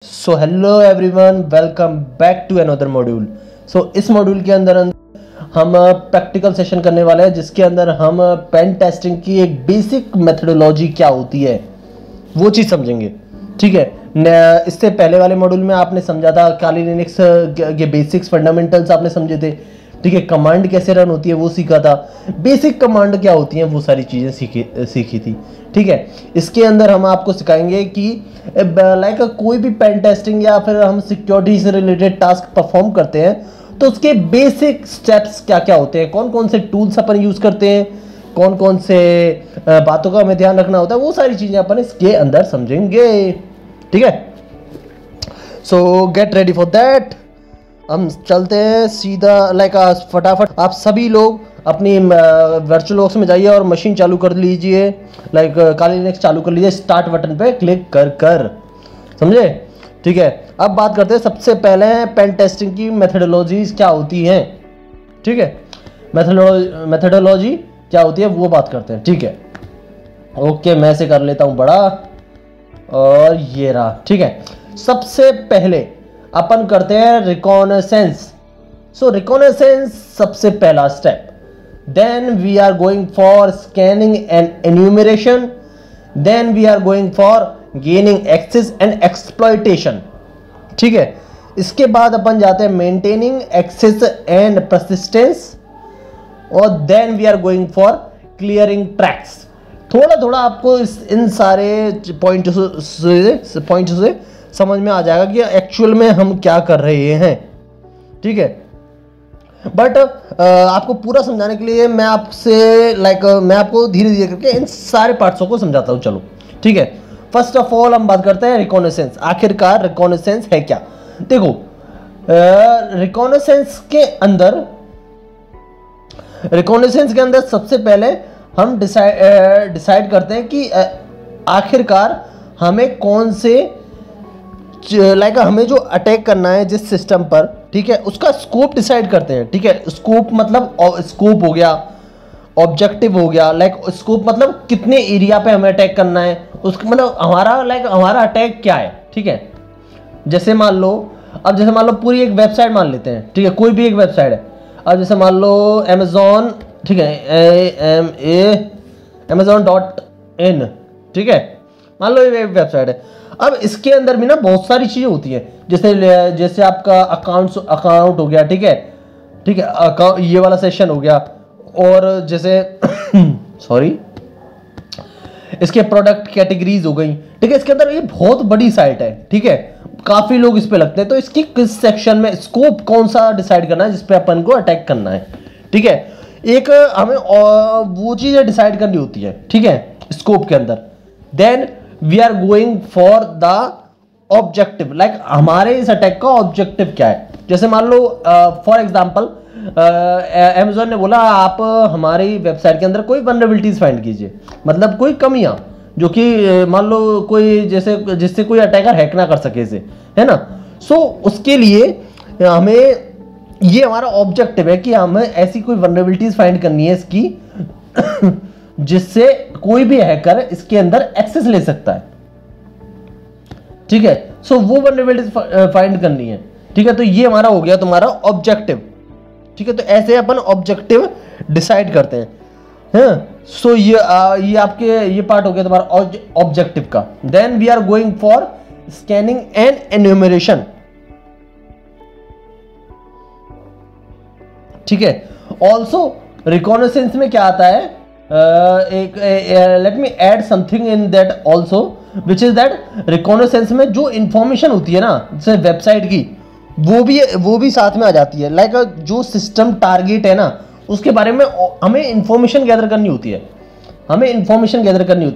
So hello everyone, welcome back to another module. इस module के अंदर हम प्रैक्टिकल सेशन करने वाले हैं, जिसके अंदर हम पेन टेस्टिंग की एक बेसिक मेथडोलॉजी क्या होती है वो चीज़ समझेंगे। ठीक है, इससे पहले वाले मॉड्यूल में आपने समझा था काली लिनक्स के बेसिक्स फंडामेंटल्स आपने समझे थे। ठीक है, कमांड कैसे रन होती है वो सीखा था, बेसिक कमांड क्या होती हैं वो सारी चीज़ें सीखी थी। ठीक है, इसके अंदर हम आपको सिखाएंगे कि लाइक कोई भी पेन टेस्टिंग या फिर हम सिक्योरिटी से रिलेटेड टास्क परफॉर्म करते हैं तो उसके बेसिक स्टेप्स क्या क्या होते हैं, कौन कौन से टूल्स अपन यूज़ करते हैं, कौन कौन से बातों का हमें ध्यान रखना होता है, वो सारी चीज़ें अपन इसके अंदर समझेंगे। ठीक है, सो गेट रेडी फॉर दैट। हम चलते हैं सीधा लाइक फटाफट आप सभी लोग अपनी वर्चुअल में जाइए और मशीन चालू कर लीजिए, लाइक काली लिनक्स चालू कर लीजिए, स्टार्ट बटन पे क्लिक कर समझे। ठीक है, अब बात करते हैं सबसे पहले पेन टेस्टिंग की मेथडोलॉजीज क्या होती हैं। ठीक है, मेथडोलॉजी क्या होती है वो बात करते हैं। ठीक है, ओके, मैं से कर लेता हूँ बड़ा और ये रहा। ठीक है, सबसे पहले अपन करते हैं रिकॉनेसेंस। रिकॉनेसेंस सबसे पहला step. Then we are going for scanning and enumeration, then we are going for gaining access and exploitation. ठीक है, इसके बाद अपन जाते हैं मेंटेनिंग एक्सेस एंड परसिस्टेंस, और then we are going for clearing tracks. थोड़ा थोड़ा आपको इन सारे पॉइंट से समझ में आ जाएगा कि एक्चुअल में हम क्या कर रहे हैं। ठीक है, बट आपको पूरा समझाने के लिए मैं आपको धीरे धीरे करके इन सारे पार्ट्सों को समझाता हूं। चलो ठीक है, फर्स्ट ऑफ ऑल हम बात करते हैं रिकॉनेसेंस। आखिरकार रिकॉनेसेंस है क्या? देखो, रिकॉनेसेंस के अंदर सबसे पहले हम डिसाइड करते हैं कि आखिरकार हमें कौन से हमें जो अटैक करना है जिस सिस्टम पर, ठीक है, उसका स्कोप डिसाइड करते हैं। ठीक है, स्कोप मतलब स्कोप हो गया, ऑब्जेक्टिव हो गया। स्कोप मतलब कितने एरिया पे हमें अटैक करना है, उसका मतलब हमारा अटैक क्या है। ठीक है, जैसे मान लो पूरी एक वेबसाइट मान लेते हैं। ठीक है, कोई भी एक वेबसाइट है। अब जैसे मान लो अमेजॉन, ठीक है, amazon.in, ठीक है, मान लो ये वेबसाइट है। अब इसके अंदर भी ना बहुत सारी चीजें होती है, जैसे आपका अकाउंट हो गया। ठीक है, अकाउंट ये वाला सेशन हो गया, और जैसे सॉरी इसके प्रोडक्ट कैटेगरीज हो गई। ठीक है, इसके अंदर ये बहुत बड़ी साइट है। ठीक है, काफी लोग इस पे लगते हैं, तो इसकी किस सेक्शन में स्कोप कौन सा डिसाइड करना है जिसपे अपन को अटैक करना है। ठीक है, एक हमें वो चीजें डिसाइड करनी होती है। ठीक है, स्कोप के अंदर then we are going for the objective, हमारे इस अटैक का ऑब्जेक्टिव क्या है। जैसे मान लो फॉर एग्जांपल अमेज़न ने बोला आप हमारी वेबसाइट के अंदर कोई वल्नरेबिलिटीज फाइंड कीजिए, मतलब कोई कमियां जो कि मान लो कोई जिससे कोई अटैकर हैक ना कर सके इसे, है ना। उसके लिए हमें ये हमारा ऑब्जेक्टिव है कि हमें ऐसी कोई वल्नरेबिलिटीज फाइंड करनी है इसकी जिससे कोई भी हैकर इसके अंदर एक्सेस ले सकता है। ठीक है, वो वल्नरेबिलिटीज फाइंड करनी है। ठीक है, तो ये हमारा हो गया तुम्हारा ऑब्जेक्टिव। ठीक है, तो ऐसे अपन ऑब्जेक्टिव डिसाइड करते हैं। ये आपके ये पार्ट हो गया तुम्हारा ऑब्जेक्टिव का। Then we are going for scanning and enumeration. ठीक है, ऑल्सो रिकॉनेसेंस में क्या आता है, let me add something in that also, which is that reconnaissance में जो इंफॉर्मेशन होती है ना जैसे वेबसाइट की, वो भी साथ में आ जाती है। जो सिस्टम टारगेट है ना उसके बारे में हमें इंफॉर्मेशन गैदर करनी होती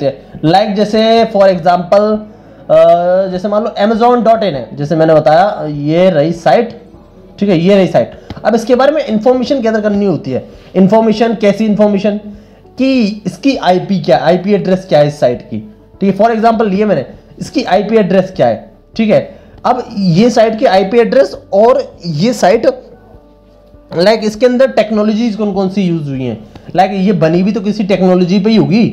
है। जैसे फॉर एग्जांपल जैसे मान लो amazon.in है, जैसे मैंने बताया ये रही साइट। ठीक है, ये रही साइट। अब इसके बारे में इंफॉर्मेशन गैदर करनी होती है। इंफॉर्मेशन कैसी इंफॉर्मेशन कि इसकी आईपी क्या है, आईपी एड्रेस क्या है इस साइट की। ठीक है, फॉर एग्जांपल लिए मैंने, इसकी आईपी एड्रेस क्या है। ठीक है, अब ये साइट की आईपी एड्रेस और ये साइट इसके अंदर टेक्नोलॉजीज कौन कौन सी यूज हुई हैं, ये बनी भी तो किसी टेक्नोलॉजी पे ही होगी,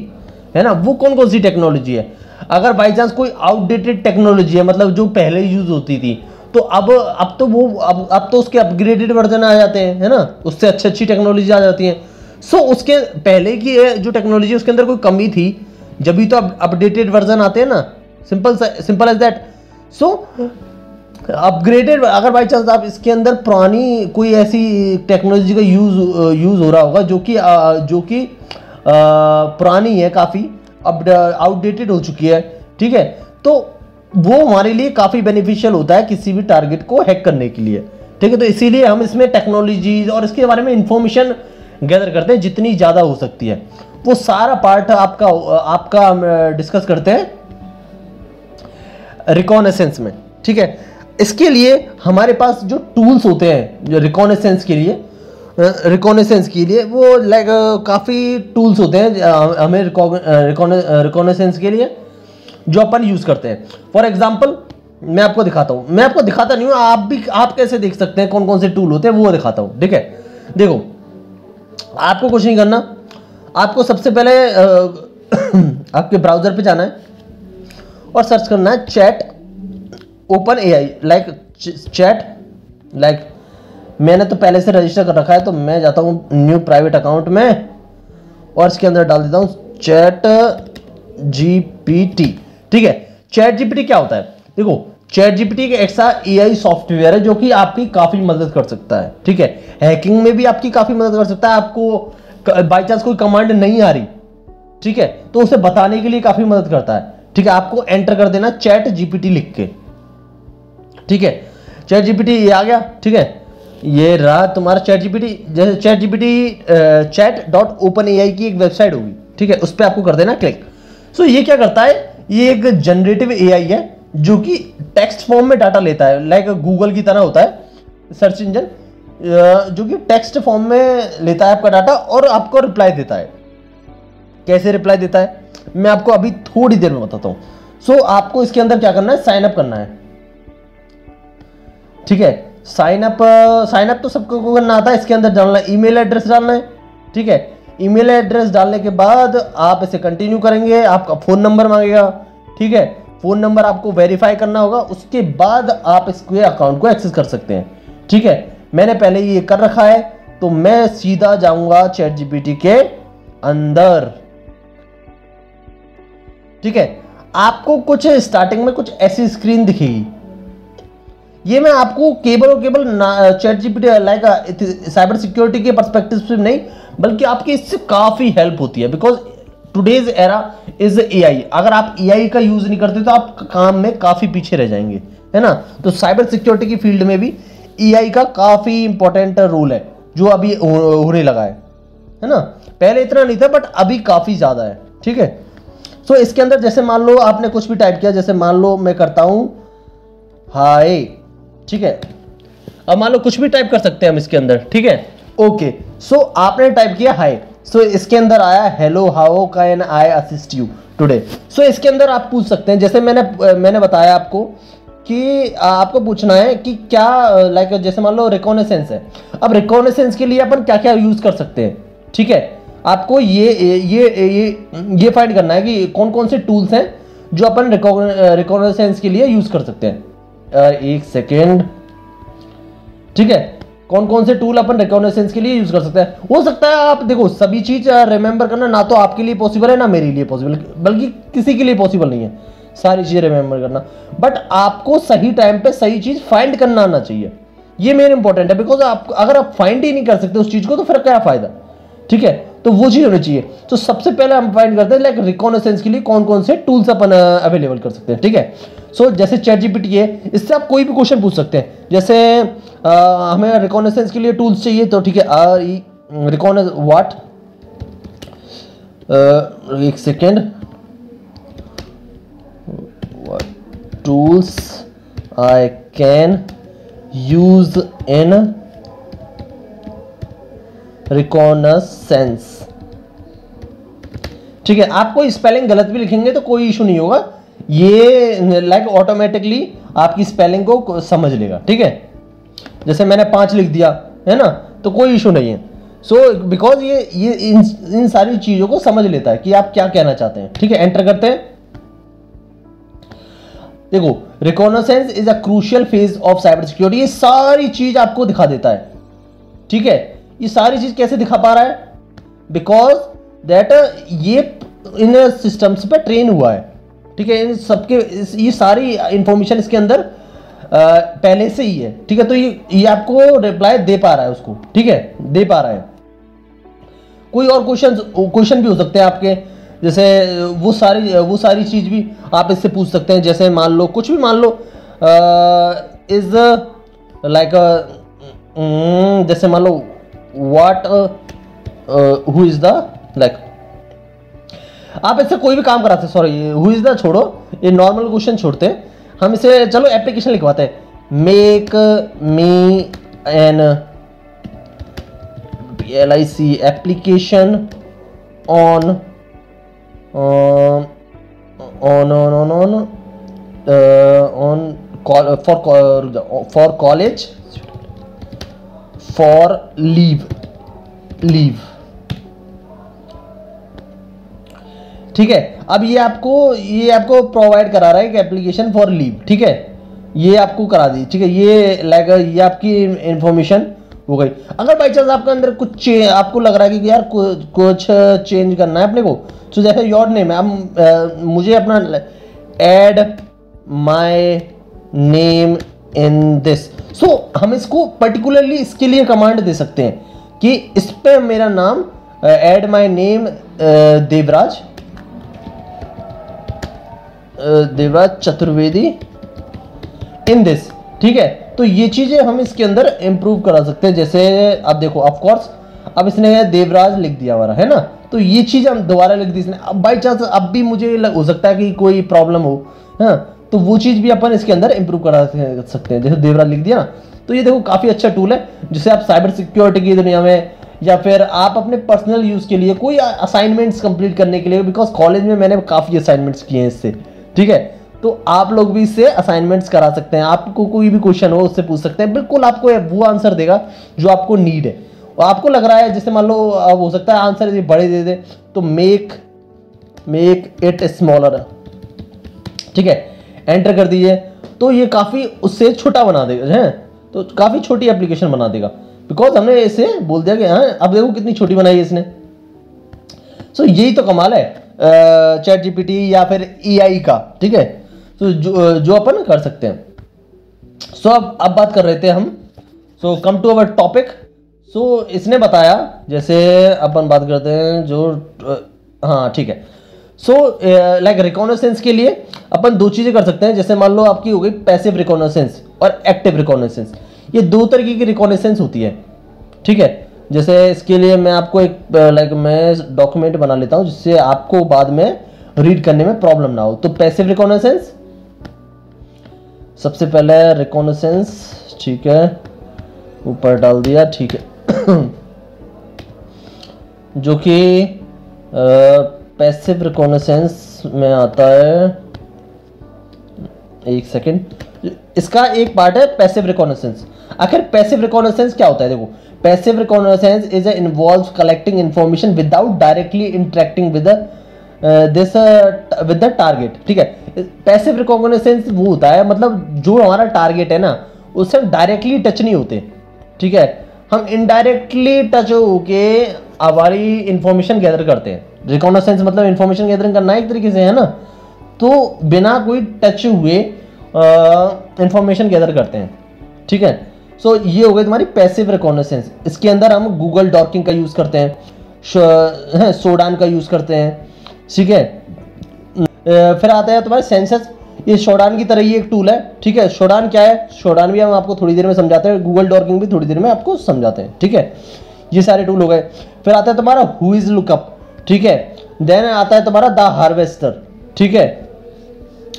है ना। वो कौन कौन सी टेक्नोलॉजी है। अगर बाई चांस कोई आउटडेटेड टेक्नोलॉजी है, मतलब जो पहले यूज होती थी, तो अब तो वो अब तो उसके अपग्रेडेड वर्जन आ जाते हैं, है ना, उससे अच्छी टेक्नोलॉजी आ जाती है। सो उसके पहले की जो टेक्नोलॉजी उसके अंदर कोई कमी थी, जब भी तो अपडेटेड वर्जन आते हैं ना, simple as that. So upgraded, अगर बाई चांस आप इसके अंदर पुरानी कोई ऐसी टेक्नोलॉजी का यूज हो रहा होगा जो कि पुरानी है, काफ़ी अब आउटडेटेड हो चुकी है, ठीक है, तो वो हमारे लिए काफ़ी बेनिफिशियल होता है किसी भी टारगेट को हैक करने के लिए, ठीक है। तो इसीलिए हम इसमें टेक्नोलॉजीज और इसके बारे में इंफॉर्मेशन गैदर करते हैं जितनी ज़्यादा हो सकती है। वो सारा पार्ट आपका हम डिस्कस करते हैं रिकॉनेसेंस में, ठीक है। इसके लिए हमारे पास जो टूल्स होते हैं जो रिकॉनेसेंस के लिए वो लाइक काफ़ी टूल्स होते हैं हमें रिकॉनेसेंस के लिए जो अपन यूज़ करते हैं। फॉर एग्जांपल मैं आपको दिखाता हूँ, मैं आपको दिखाता नहीं हूँ, आप कैसे देख सकते हैं कौन कौन से टूल होते हैं वो दिखाता हूँ, ठीक है। देखो, आपको कुछ नहीं करना, आपको सबसे पहले आपके ब्राउजर पे जाना है और सर्च करना है चैट ओपन एआई, लाइक मैंने तो पहले से रजिस्टर कर रखा है, तो मैं जाता हूँ न्यू प्राइवेट अकाउंट में और इसके अंदर डाल देता हूँ चैट जीपीटी, ठीक है। चैट जीपीटी क्या होता है? देखो, चैट जीपीटी एक ऐसा एआई सॉफ्टवेयर है जो कि आपकी काफी मदद कर सकता है, ठीक है। हैकिंग में भी आपकी काफी मदद कर सकता है। आपको बाई चांस कोई कमांड नहीं आ रही, ठीक है, तो उसे बताने के लिए काफी मदद करता है, ठीक है। आपको एंटर कर देना चैट जीपीटी लिख के, ठीक है। चैट जीपीटी ये आ गया, ठीक है, ये रहा तुम्हारा चैट जीपीटी। जैसे चैट जीपीटी chat.openai की एक वेबसाइट होगी, ठीक है, उस पर आपको कर देना क्लिक। सो ये क्या करता है, ये एक जनरेटिव एआई है जो कि टेक्स्ट फॉर्म में डाटा लेता है, लाइक गूगल की तरह होता है सर्च इंजन, जो कि टेक्स्ट फॉर्म में लेता है आपका डाटा और आपको रिप्लाई देता है। कैसे रिप्लाई देता है मैं आपको अभी थोड़ी देर में बताता हूं। सो आपको इसके अंदर क्या करना है, साइन अप करना है, ठीक है। साइन अप तो सबको करना आता है। इसके अंदर डालना है, ईमेल एड्रेस डालना है, ठीक है। ईमेल एड्रेस डालने के बाद आप इसे कंटिन्यू करेंगे, आपका फोन नंबर मांगेगा, ठीक है। फोन नंबर आपको वेरीफाई करना होगा, उसके बाद आप इसके अकाउंट को एक्सेस कर सकते हैं, ठीक है। मैंने पहले ये कर रखा है, तो मैं सीधा जाऊंगा चैट जीपीटी के अंदर, ठीक है। आपको कुछ स्टार्टिंग में कुछ ऐसी स्क्रीन दिखेगी, ये मैं आपको केवल chat GPT like cyber security के पर्सपेक्टिव से नहीं, बल्कि आपकी इससे काफी हेल्प होती है, because today's era is AI. अगर आप एआई का यूज नहीं करते तो आप काम में काफी पीछे रह जाएंगे, है ना। तो साइबर सिक्योरिटी की फील्ड में भी एआई का काफी इंपॉर्टेंट रोल है जो अभी होने लगा है ना। पहले इतना नहीं था बट अभी काफी ज्यादा है, ठीक है। सो इसके अंदर जैसे मान लो आपने कुछ भी टाइप किया, जैसे मान लो मैं करता हूं हाय, ठीक है। अब मान लो कुछ भी टाइप कर सकते हैं हम इसके अंदर, ठीक है। ओके, सो आपने टाइप किया हाय, सो इसके अंदर आया hello how can I assist you today. So इसके अंदर आप पूछ सकते हैं, जैसे मैंने बताया आपको कि आपको पूछना है कि क्या लाइक जैसे मान लो रिकॉनेसेंस है। अब रिकॉनेसेंस के लिए अपन क्या क्या यूज कर सकते हैं, ठीक है। आपको ये फाइंड करना है कि कौन कौन से टूल्स हैं जो अपन रिकॉनेसेंस के लिए यूज कर सकते हैं। एक सेकेंड, ठीक है। कौन कौन से टूल अपन रिकॉनेसेंस के लिए यूज कर सकते हैं। हो सकता है आप देखो सभी चीज रिमेंबर करना ना तो आपके लिए पॉसिबल है ना मेरे लिए पॉसिबल, बल्कि किसी के लिए पॉसिबल नहीं है सारी चीजें रिमेंबर करना, बट आपको सही टाइम पे सही चीज फाइंड करना आना चाहिए। ये मेन इंपॉर्टेंट है, बिकॉज अगर आप फाइंड ही नहीं कर सकते उस चीज को तो फिर क्या फायदा, ठीक है। तो वो चीज होनी चाहिए। तो सबसे पहले हम फाइंड करते हैं लाइक रिकॉनेसेंस के लिए कौन कौन से टूल्स अपन अवेलेबल कर सकते हैं, ठीक है। सो जैसे चैट जीपीटी है, इससे आप कोई भी क्वेश्चन पूछ सकते हैं। जैसे हमें रिकॉनेसेंस के लिए टूल्स चाहिए, तो ठीक है, रिकॉनेस व्हाट, एक second, tools I can use in reconnaissance, ठीक है। आप कोई स्पेलिंग गलत भी लिखेंगे तो कोई इशू नहीं होगा, ये लाइक ऑटोमेटिकली आपकी स्पेलिंग को समझ लेगा, ठीक है। जैसे मैंने 5 लिख दिया है ना, तो कोई इशू नहीं है। सो बिकॉज ये इन सारी चीजों को समझ लेता है कि आप क्या कहना चाहते हैं, ठीक है। एंटर करते हैं, देखो, reconnaissance is a crucial phase of cyber security, ये सारी चीज आपको दिखा देता है। ठीक है, ये सारी चीज कैसे दिखा पा रहा है? बिकॉज दैट ये इन सिस्टम्स पे ट्रेन हुआ है। ठीक है, इन सबके ये सारी इंफॉर्मेशन इसके अंदर पहले से ही है। ठीक है, तो ये आपको रिप्लाई दे पा रहा है उसको। ठीक है, दे पा रहा है। कोई और क्वेश्चन भी हो सकते हैं आपके, जैसे वो सारी चीज भी आप इससे पूछ सकते हैं। जैसे मान लो कुछ भी मान लो इज लाइक जैसे मान लो what who is the like, आप इससे कोई भी काम कराते हैं। सॉरी, हु इज द छोड़ो, ये नॉर्मल क्वेश्चन छोड़ते हैं, हम इसे चलो एप्लीकेशन लिखवाते हैं। Make me an LIC application on for college for leave. ठीक है, अब ये आपको प्रोवाइड करा रहा है कि एप्लीकेशन फॉर लीव। ठीक है, ये आपको करा दी। ठीक है, ये आपकी इंफॉर्मेशन हो गई। अगर बाई चांस आपके अंदर कुछ आपको लग रहा है कि यार कुछ चेंज करना है अपने को, तो जैसे योर नेम है, अब मुझे अपना add my name in this, so हम इसको पर्टिकुलरली इसके लिए कमांड दे सकते हैं कि इस पे मेरा नाम add my name Devraj Chaturvedi in this. ठीक है, तो ये चीजें हम इसके अंदर इंप्रूव करा सकते हैं। जैसे अब देखो, ऑफ कोर्स अब इसने देवराज लिख दिया हमारा, है ना, तो ये चीज हम दोबारा लिख दी इसने। अब बाई चांस अब भी मुझे हो सकता है कि कोई प्रॉब्लम हो, हाँ, तो वो चीज भी अपन इसके अंदर इंप्रूव करा सकते हैं। जैसे देवराज लिख दिया ना, तो ये देखो काफी अच्छा टूल है, जिसे आप साइबर सिक्योरिटी की दुनिया में या फिर आप अपने पर्सनल यूज के लिए, कोई असाइनमेंट्स कंप्लीट करने के लिए, बिकॉज कॉलेज में मैंने काफी असाइनमेंट्स किए हैं इससे। ठीक है, तो आप लोग भी इससे असाइनमेंट्स करा सकते हैं। आपको कोई भी क्वेश्चन हो उससे पूछ सकते हैं, बिल्कुल आपको वो आंसर देगा जो आपको नीड है। और आपको लग रहा है जैसे मान लो अब हो सकता है आंसर ये बड़े दे दे, तो मेक इट स्मॉलर। ठीक है, एंटर कर दीजिए, तो ये काफी उससे छोटा बना देगा, है, तो काफी छोटी एप्लीकेशन बना देगा, बिकॉज हमने इसे बोल दिया कि हाँ, अब देखो कितनी छोटी बनाई है इसने। सो यही तो कमाल है चैट जीपीटी या फिर AI का। ठीक है, तो जो अपन कर सकते हैं। सो अब बात कर रहे थे हम, सो कम टू अवर टॉपिक। सो इसने बताया, जैसे अपन बात करते हैं जो हाँ ठीक है। सो लाइक रिकॉग्निसेंस के लिए अपन दो चीजें कर सकते हैं। जैसे मान लो आपकी हो गई पैसिव रिकॉग्निसेंस और एक्टिव रिकॉग्निसेंस, ये दो तरीके की रिकॉग्निसेंस होती है। ठीक है, जैसे इसके लिए मैं आपको एक मैं डॉक्यूमेंट बना लेता हूं जिससे आपको बाद में रीड करने में प्रॉब्लम ना हो। तो पैसिव रिकॉग्निसेंस, सबसे पहले रिकॉग्निसेंस, ठीक है, ऊपर डाल दिया। ठीक है, जो कि पैसिव रिकॉग्निसेंस में आता है, एक सेकंड, इसका एक पार्ट है पैसिव रिकॉग्निसेंस। आखिर पैसिव रिकॉग्निसेंस क्या होता है? देखो, passive reconnaissance is involves collecting information without directly interacting with the target. ठीक है, पैसिव रिकॉग्निसेंस वो होता है, मतलब जो हमारा टारगेट है ना, उससे हम डायरेक्टली टच नहीं होते। ठीक है, हम इनडायरेक्टली टच होके हमारी इंफॉर्मेशन गैदर करते हैं। रिकॉग्निसेंस मतलब इंफॉर्मेशन गैदरिंग करना एक तरीके से, है ना, तो बिना कोई टच हुए इंफॉर्मेशन गैदर करते हैं। ठीक है, सो ये हो गई तुम्हारी पैसिव रिकॉग्निसेंस। इसके अंदर हम गूगल डॉकिंग का यूज करते हैं, शोडान का यूज करते हैं। ठीक है, फिर आता है तुम्हारे सेंसस, ये शोडान की तरह ही एक टूल है। ठीक है, शोडान क्या है? शोडान भी हम आपको थोड़ी देर में समझाते हैं, गूगल डॉकिंग भी थोड़ी देर में आपको समझाते हैं। ठीक है, ये सारे टूल हो गए। फिर आता है तुम्हारा हु इज लुकअप। ठीक है, देन आता है तुम्हारा द हार्वेस्टर। ठीक है,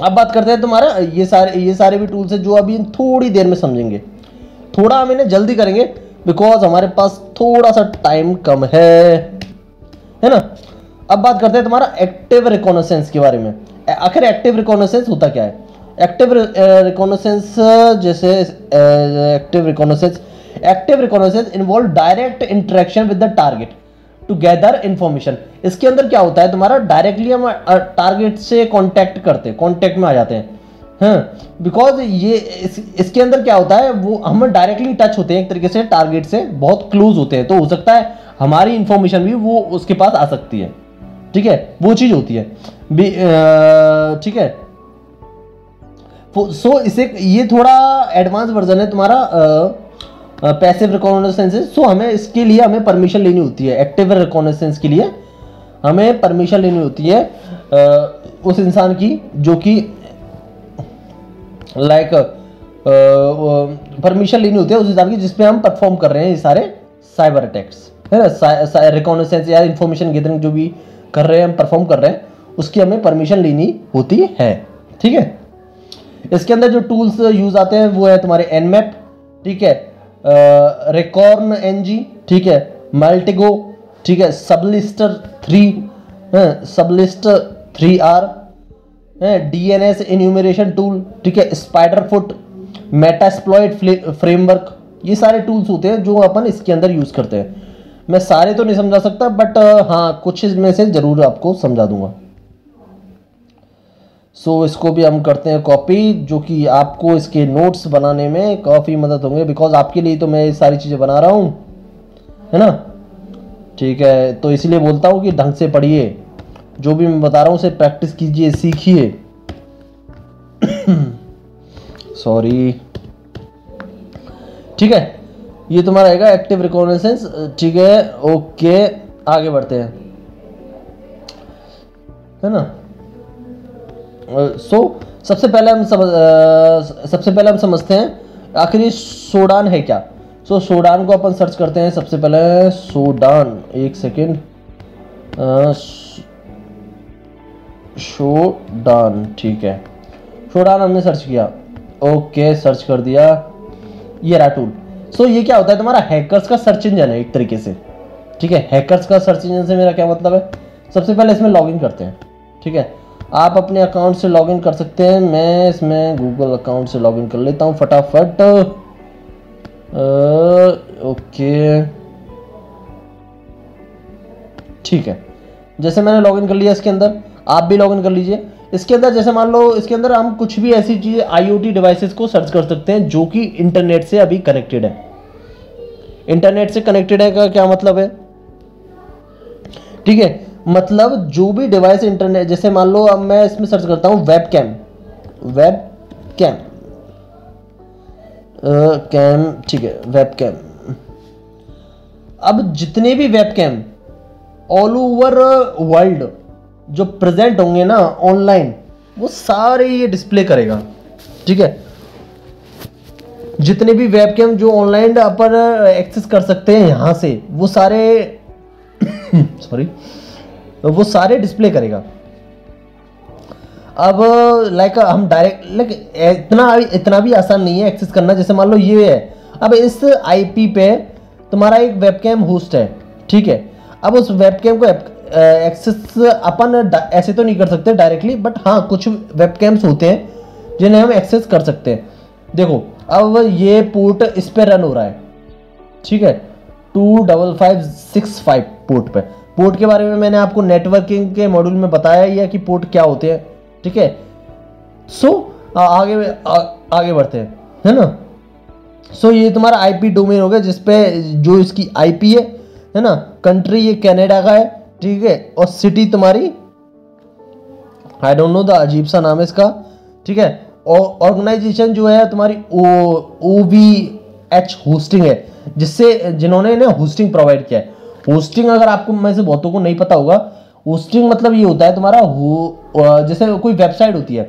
अब बात करते हैं तुम्हारा ये सारे भी टूल्स हैं जो अभी थोड़ी देर में समझेंगे। थोड़ा हम इन्हें जल्दी करेंगे बिकॉज हमारे पास थोड़ा सा टाइम कम है ना। अब बात करते हैं तुम्हारा एक्टिव रिकॉग्निसेंस के बारे में। आखिर एक्टिव रिकॉग्निसेंस होता क्या है? एक्टिव रिकॉग्निसेंस, जैसे active reconnaissance involve direct interaction with the target to gather information. इसके अंदर क्या होता है, तुम्हारा डायरेक्टली हम टारगेट से कांटेक्ट में आ जाते हैं, हाँ, बिकॉज ये इसके अंदर क्या होता है, वो हम डायरेक्टली टच होते हैं एक तरीके से टारगेट से, बहुत क्लोज होते हैं, तो हो सकता है हमारी इंफॉर्मेशन भी वो उसके पास आ सकती है। ठीक है, वो चीज होती है। ठीक है, सो इसे ये थोड़ा एडवांस वर्जन है तुम्हारा पैसिव रिकॉग्निसेंस। सो हमें इसके लिए हमें परमिशन लेनी होती है। एक्टिव रिकॉग्निसेंस के लिए हमें परमिशन लेनी होती है उस इंसान की जो कि लाइक परमिशन लेनी होती है उस इंसान की जिसपे हम परफॉर्म कर रहे हैं ये सारे साइबर अटैक्स, है ना। रिकॉग्निसेंस या इंफॉर्मेशन गैदरिंग जो भी कर रहे हैं, हम परफॉर्म कर रहे हैं, उसकी हमें परमिशन लेनी होती है। ठीक है, इसके अंदर जो टूल्स यूज आते हैं वो है तुम्हारे एनमैप, ठीक है, रेकॉर्न एनजी, ठीक है, मल्टीगो, ठीक है, सबलिस्टर 3, सबलिस्टर 3R, डीएनएस इन्यूमरेशन टूल, ठीक है, स्पाइडर फुट, मेटास्प्लॉइट फ्रेमवर्क, ये सारे टूल्स होते हैं जो अपन इसके अंदर यूज करते हैं। मैं सारे तो नहीं समझा सकता, बट हाँ कुछ इसमें से जरूर आपको समझा दूंगा। सो इसको भी हम करते हैं कॉपी, जो कि आपको इसके नोट्स बनाने में काफ़ी मदद होंगे, बिकॉज आपके लिए तो मैं ये सारी चीज़ें बना रहा हूँ, है ना। ठीक है, तो इसीलिए बोलता हूँ कि ढंग से पढ़िए, जो भी मैं बता रहा हूँ उसे प्रैक्टिस कीजिए, सीखिए। सॉरी। ठीक है, ये तुम्हारा रहेगा एक्टिव रिकॉग्निसेंस। ठीक है, ओके, आगे बढ़ते हैं, है ना। सबसे पहले हम समझते हैं आखिर ये सोडान है क्या। सोडान को अपन सर्च करते हैं सबसे पहले। सोडान, एक सेकेंड, सोडान, ठीक है, सोडान हमने सर्च किया, ओके, सर्च कर दिया, ये रहा टूल। ये क्या होता है, तुम्हारा हैकर्स का सर्च इंजन है एक तरीके से। ठीक है, हैकर्स का सर्च इंजन से मेरा क्या मतलब है, सबसे पहले इसमें लॉगिन करते हैं। ठीक है, आप अपने अकाउंट से लॉगिन कर सकते हैं, मैं इसमें गूगल अकाउंट से लॉगिन कर लेता हूँ फटाफट। ओके, ठीक है, जैसे मैंने लॉगिन कर लिया इसके अंदर, आप भी लॉगिन कर लीजिए। इसके अंदर जैसे मान लो इसके अंदर हम कुछ भी ऐसी चीज़ IoT डिवाइसेस को सर्च कर सकते हैं जो कि इंटरनेट से अभी कनेक्टेड है। इंटरनेट से कनेक्टेड है का क्या मतलब है, ठीक है, मतलब जो भी डिवाइस इंटरनेट, जैसे मान लो अब मैं इसमें सर्च करता हूं वेबकैम, ठीक है, वेबकैम। अब जितने भी वेबकैम ऑल ओवर वर्ल्ड जो प्रेजेंट होंगे ना ऑनलाइन, वो सारे ये डिस्प्ले करेगा। ठीक है, जितने भी वेबकैम जो ऑनलाइन अपन एक्सेस कर सकते हैं यहां से, वो सारे सॉरी वो सारे डिस्प्ले करेगा। अब लाइक हम डायरेक्ट इतना भी आसान नहीं है एक्सेस करना। जैसे मान लो ये है, अब इस IP पे तुम्हारा एक वेबकैम होस्ट है, ठीक है, अब उस वेबकैम को एक्सेस अपन ऐसे तो नहीं कर सकते डायरेक्टली, बट हाँ कुछ वेबकैम्स होते हैं जिन्हें हम एक्सेस कर सकते हैं। देखो अब ये पोर्ट इस पे रन हो रहा है, ठीक है, 25565 पोर्ट पे। पोर्ट के बारे में मैंने आपको नेटवर्किंग के मॉड्यूल में बताया ही है कि पोर्ट क्या होते हैं। ठीक है, आगे बढ़ते हैं, है ना। ये तुम्हारा IP डोमेन हो गया जिसपे जो इसकी IP है ना। कंट्री ये कनाडा का है, ठीक है, और सिटी तुम्हारी आई डोंट नो द अजीब सा नाम है इसका। ठीक है, और ऑर्गेनाइजेशन जो है तुम्हारी OVH होस्टिंग है, जिन्होंने इन्हें होस्टिंग प्रोवाइड किया है। होस्टिंग अगर आपको में से बहुतों को नहीं पता होगा, होस्टिंग मतलब ये होता है तुम्हारा जैसे कोई वेबसाइट होती है,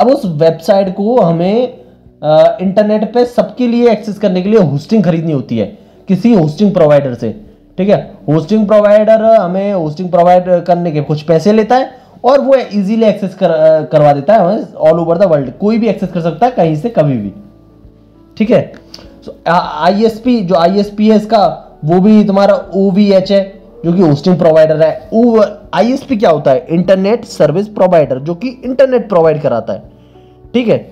अब उस वेबसाइट को हमें इंटरनेट पे सबके लिए एक्सेस करने के लिए होस्टिंग खरीदनी होती है किसी होस्टिंग प्रोवाइडर से। ठीक है, होस्टिंग प्रोवाइडर हमें होस्टिंग प्रोवाइड करने के कुछ पैसे लेता है और वो इजीली एक्सेस करवा देता है हमें ऑल ओवर द वर्ल्ड। कोई भी एक्सेस कर सकता है कहीं से कभी भी। ठीक है, ISP जो ISP है इसका, वो भी तुम्हारा OVH है जो कि होस्टिंग प्रोवाइडर है। ISP क्या होता है, इंटरनेट सर्विस प्रोवाइडर, जो कि इंटरनेट प्रोवाइड कराता है। ठीक है,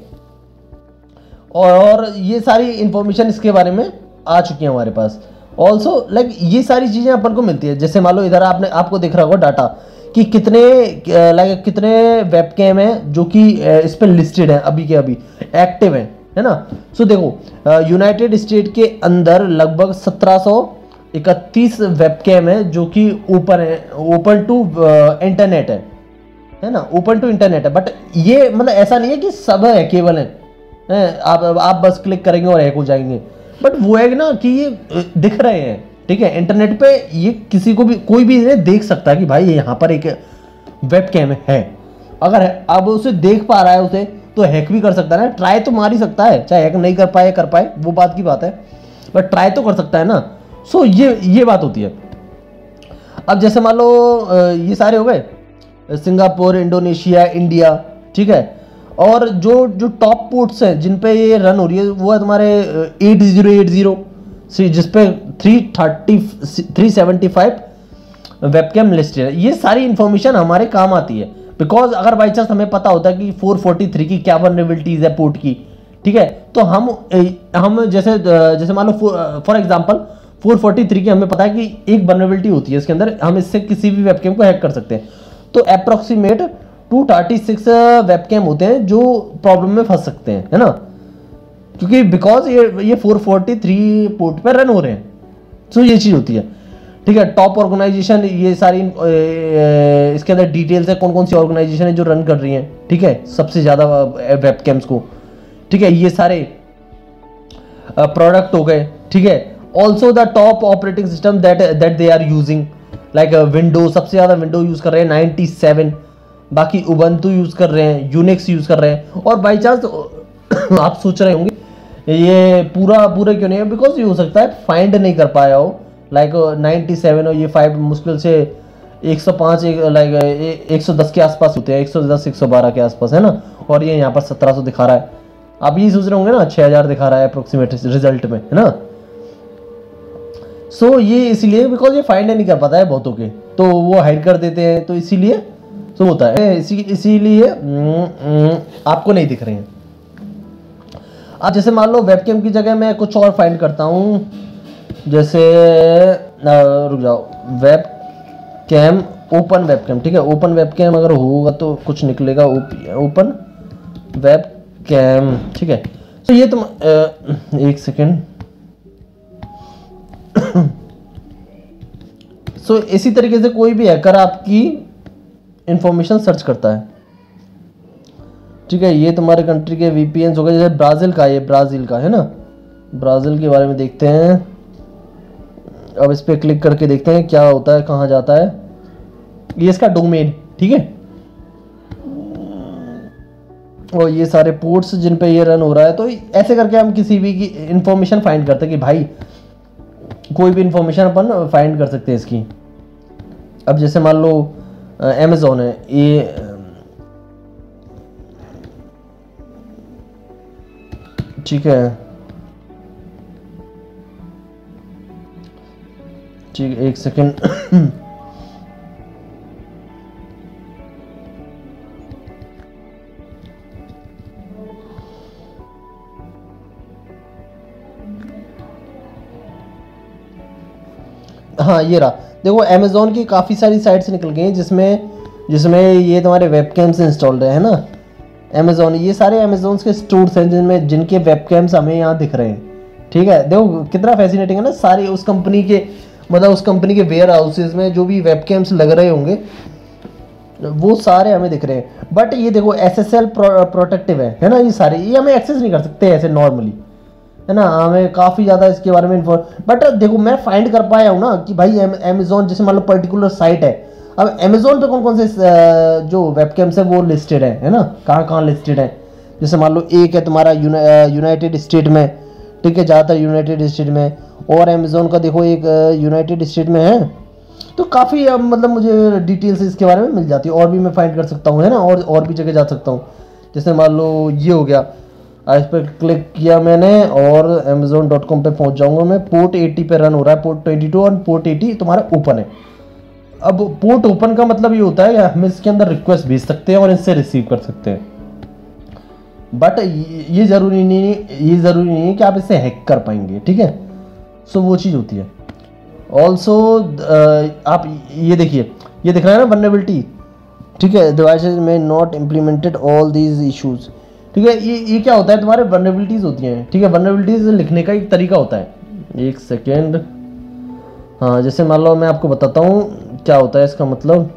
और ये सारी इंफॉर्मेशन इसके बारे में आ चुकी है हमारे पास। ऑल्सो लाइक ये सारी चीजें अपन को मिलती है। जैसे मान लो इधर आपको दिख रहा होगा डाटा कि कितने कितने वेब कैम है जो कि इस पर लिस्टेड है, अभी के अभी एक्टिव है ना। सो देखो यूनाइटेड स्टेट के अंदर लगभग 1731 वेब कैम है जो कि ओपन है, ओपन टू इंटरनेट है ना, ओपन टू इंटरनेट है। बट ये मतलब ऐसा नहीं है कि सब है केवल है, आप बस क्लिक करेंगे और हैक हो जाएंगे। बट वो है ना कि ये दिख रहे हैं, ठीक है, इंटरनेट पे ये किसी को भी कोई भी इन्हें देख सकता है कि भाई यहाँ पर एक वेब कैम है। अगर अब उसे देख पा रहा है उसे तो हैक भी कर सकता है ना, ट्राई तो मार ही सकता है, चाहे हैक नहीं कर पाए वो बात की बात है, बट ट्राई तो कर सकता है ना। सो ये बात होती है। अब जैसे मान लो ये सारे हो गए, सिंगापुर, इंडोनेशिया, इंडिया, ठीक है। और जो टॉप पोर्ट्स हैं जिन पे ये रन हो रही है वो है तुम्हारे 8080 जिसपे 375 वेबकैम लिस्टेड है। ये सारी इंफॉर्मेशन हमारे काम आती है, बिकॉज अगर बाई चांस हमें पता होता है कि 443 की क्या वल्नरेबिलिटीज है पोर्ट की, ठीक है, तो हम जैसे मान लो फॉर एग्जांपल 443 की हमें पता है कि एक वल्नरेबिलिटी होती है इसके अंदर, हम इससे किसी भी वेबकैम को हैक कर सकते हैं। तो अप्रोक्सीमेट 236 वेबकैम होते हैं जो प्रॉब्लम में फंस सकते हैं, है ना, क्योंकि बिकॉज ये 443 पोर्ट पर रन हो रहे हैं। तो ये चीज़ होती है, ठीक है। टॉप ऑर्गेनाइजेशन, ये सारी इसके अंदर डिटेल्स है कौन कौन सी ऑर्गेनाइजेशन है जो रन कर रही हैं, ठीक है, सबसे ज़्यादा वेबकैम्स को, ठीक है। ये सारे प्रोडक्ट हो गए, ठीक है। Also the top operating system that they are using, like window, सबसे ज़्यादा विंडो यूज़ कर रहे हैं 97, बाकी उबंटू यूज़ कर रहे हैं, यूनिक्स यूज़ कर रहे हैं। और बाई चांस आप सोच रहे होंगे ये पूरा क्यों नहीं है, बिकॉज ये हो सकता है फाइंड नहीं कर पाया हो, लाइक 97 और ये 5 मुश्किल से 105 लाइक 110 के आसपास होते हैं, 110 112 के आसपास, है ना। और ये यहाँ पर 1700 दिखा रहा है। आप ये सोच रहे होंगे ना 6000 दिखा रहा है अप्रोक्सीमेट रिजल्ट में, है ना। सो ये इसीलिए बिकॉज ये फाइंड नहीं कर पाता है बहुतों के, तो वो हाइड कर देते हैं, तो इसीलिए तो होता है, इसीलिए आपको नहीं दिख रहे हैं। अब जैसे मान लो वेबकैम की जगह मैं कुछ और फाइंड करता हूँ, जैसे रुक जाओ, वेबकैम, ओपन वेबकैम, ठीक है। ओपन वेबकैम अगर होगा तो कुछ निकलेगा, ओपन वेबकैम, ठीक है। तो ये तुम एक सेकेंड। सो इसी तरीके से कोई भी हैकर आपकी इंफॉर्मेशन सर्च करता है, ठीक है। ये तुम्हारे कंट्री के वीपीएन हो गए, जैसे ब्राज़ील का, ये ब्राज़ील का है ना, ब्राज़ील के बारे में देखते हैं। अब इस पर क्लिक करके देखते हैं क्या होता है, कहाँ जाता है। ये इसका डोमेन, ठीक है। और ये सारे पोर्ट्स जिन पे ये रन हो रहा है, तो ऐसे करके हम किसी भी की इंफॉर्मेशन फाइंड करते हैं कि भाई कोई भी इंफॉर्मेशन अपन फाइंड कर सकते हैं इसकी। अब जैसे मान लो अमेज़ॉन है, ये ठीक है, ठीक, एक सेकेंड। हाँ ये रहा, देखो अमेज़ॉन की काफ़ी सारी साइट्स निकल गई हैं जिसमें ये तुम्हारे वेबकैम्स इंस्टॉल्ड है ना। अमेज़ॉन, ये सारे अमेज़ॉन के स्टोर्स हैं जिनके वेबकैम्स हमें यहाँ दिख रहे हैं, ठीक है। देखो कितना फैसिनेटिंग है ना, सारे उस कंपनी के वेयर हाउसेज में जो भी वेबकैम्स लग रहे होंगे वो सारे हमें दिख रहे हैं। बट ये देखो SSL प्रोटेक्टिव है ना, ये सारे ये हमें एक्सेस नहीं कर सकते ऐसे नॉर्मली, है ना। हमें काफ़ी ज़्यादा इसके बारे में बट देखो मैं फाइंड कर पाया हूँ ना कि भाई अमेज़ॉन, जैसे मान लो पर्टिकुलर साइट है, अब अमेज़ॉन पे कौन कौन से जो वेबकैम्स है वो लिस्टेड है ना, कहाँ लिस्टेड है। जैसे मान लो एक है तुम्हारा यूनाइटेड स्टेट में, ठीक है, ज़्यादातर यूनाइटेड स्टेट में, और अमेज़ॉन का देखो एक यूनाइटेड स्टेट में है। तो काफ़ी मतलब मुझे डिटेल्स इसके बारे में मिल जाती है, और भी मैं फाइंड कर सकता हूँ, है ना, और भी जगह जा सकता हूँ। जैसे मान लो ये हो गया, इस पर क्लिक किया मैंने और amazon.com पे पहुंच जाऊंगा मैं। पोर्ट 80 पे रन हो रहा है, पोर्ट 22 और पोर्ट 80 तुम्हारा ओपन है। अब पोर्ट ओपन का मतलब ये होता है कि हम इसके अंदर रिक्वेस्ट भेज सकते हैं और इससे रिसीव कर सकते हैं, बट ये जरूरी नहीं है कि आप इसे हैक कर पाएंगे, ठीक है। सो वो चीज़ होती है। ऑल्सो आप ये देखिए ये दिख रहा है ना वल्नरेबिलिटी, ठीक है, डिवाइसेस में not implemented all these issues, ठीक है। ये क्या होता है, तुम्हारे वल्नरेबिलिटीज होती हैं, ठीक है। वल्नरेबिलिटीज लिखने का एक तरीका होता है, एक सेकेंड, हाँ जैसे मान लो मैं आपको बताता हूँ क्या होता है इसका मतलब।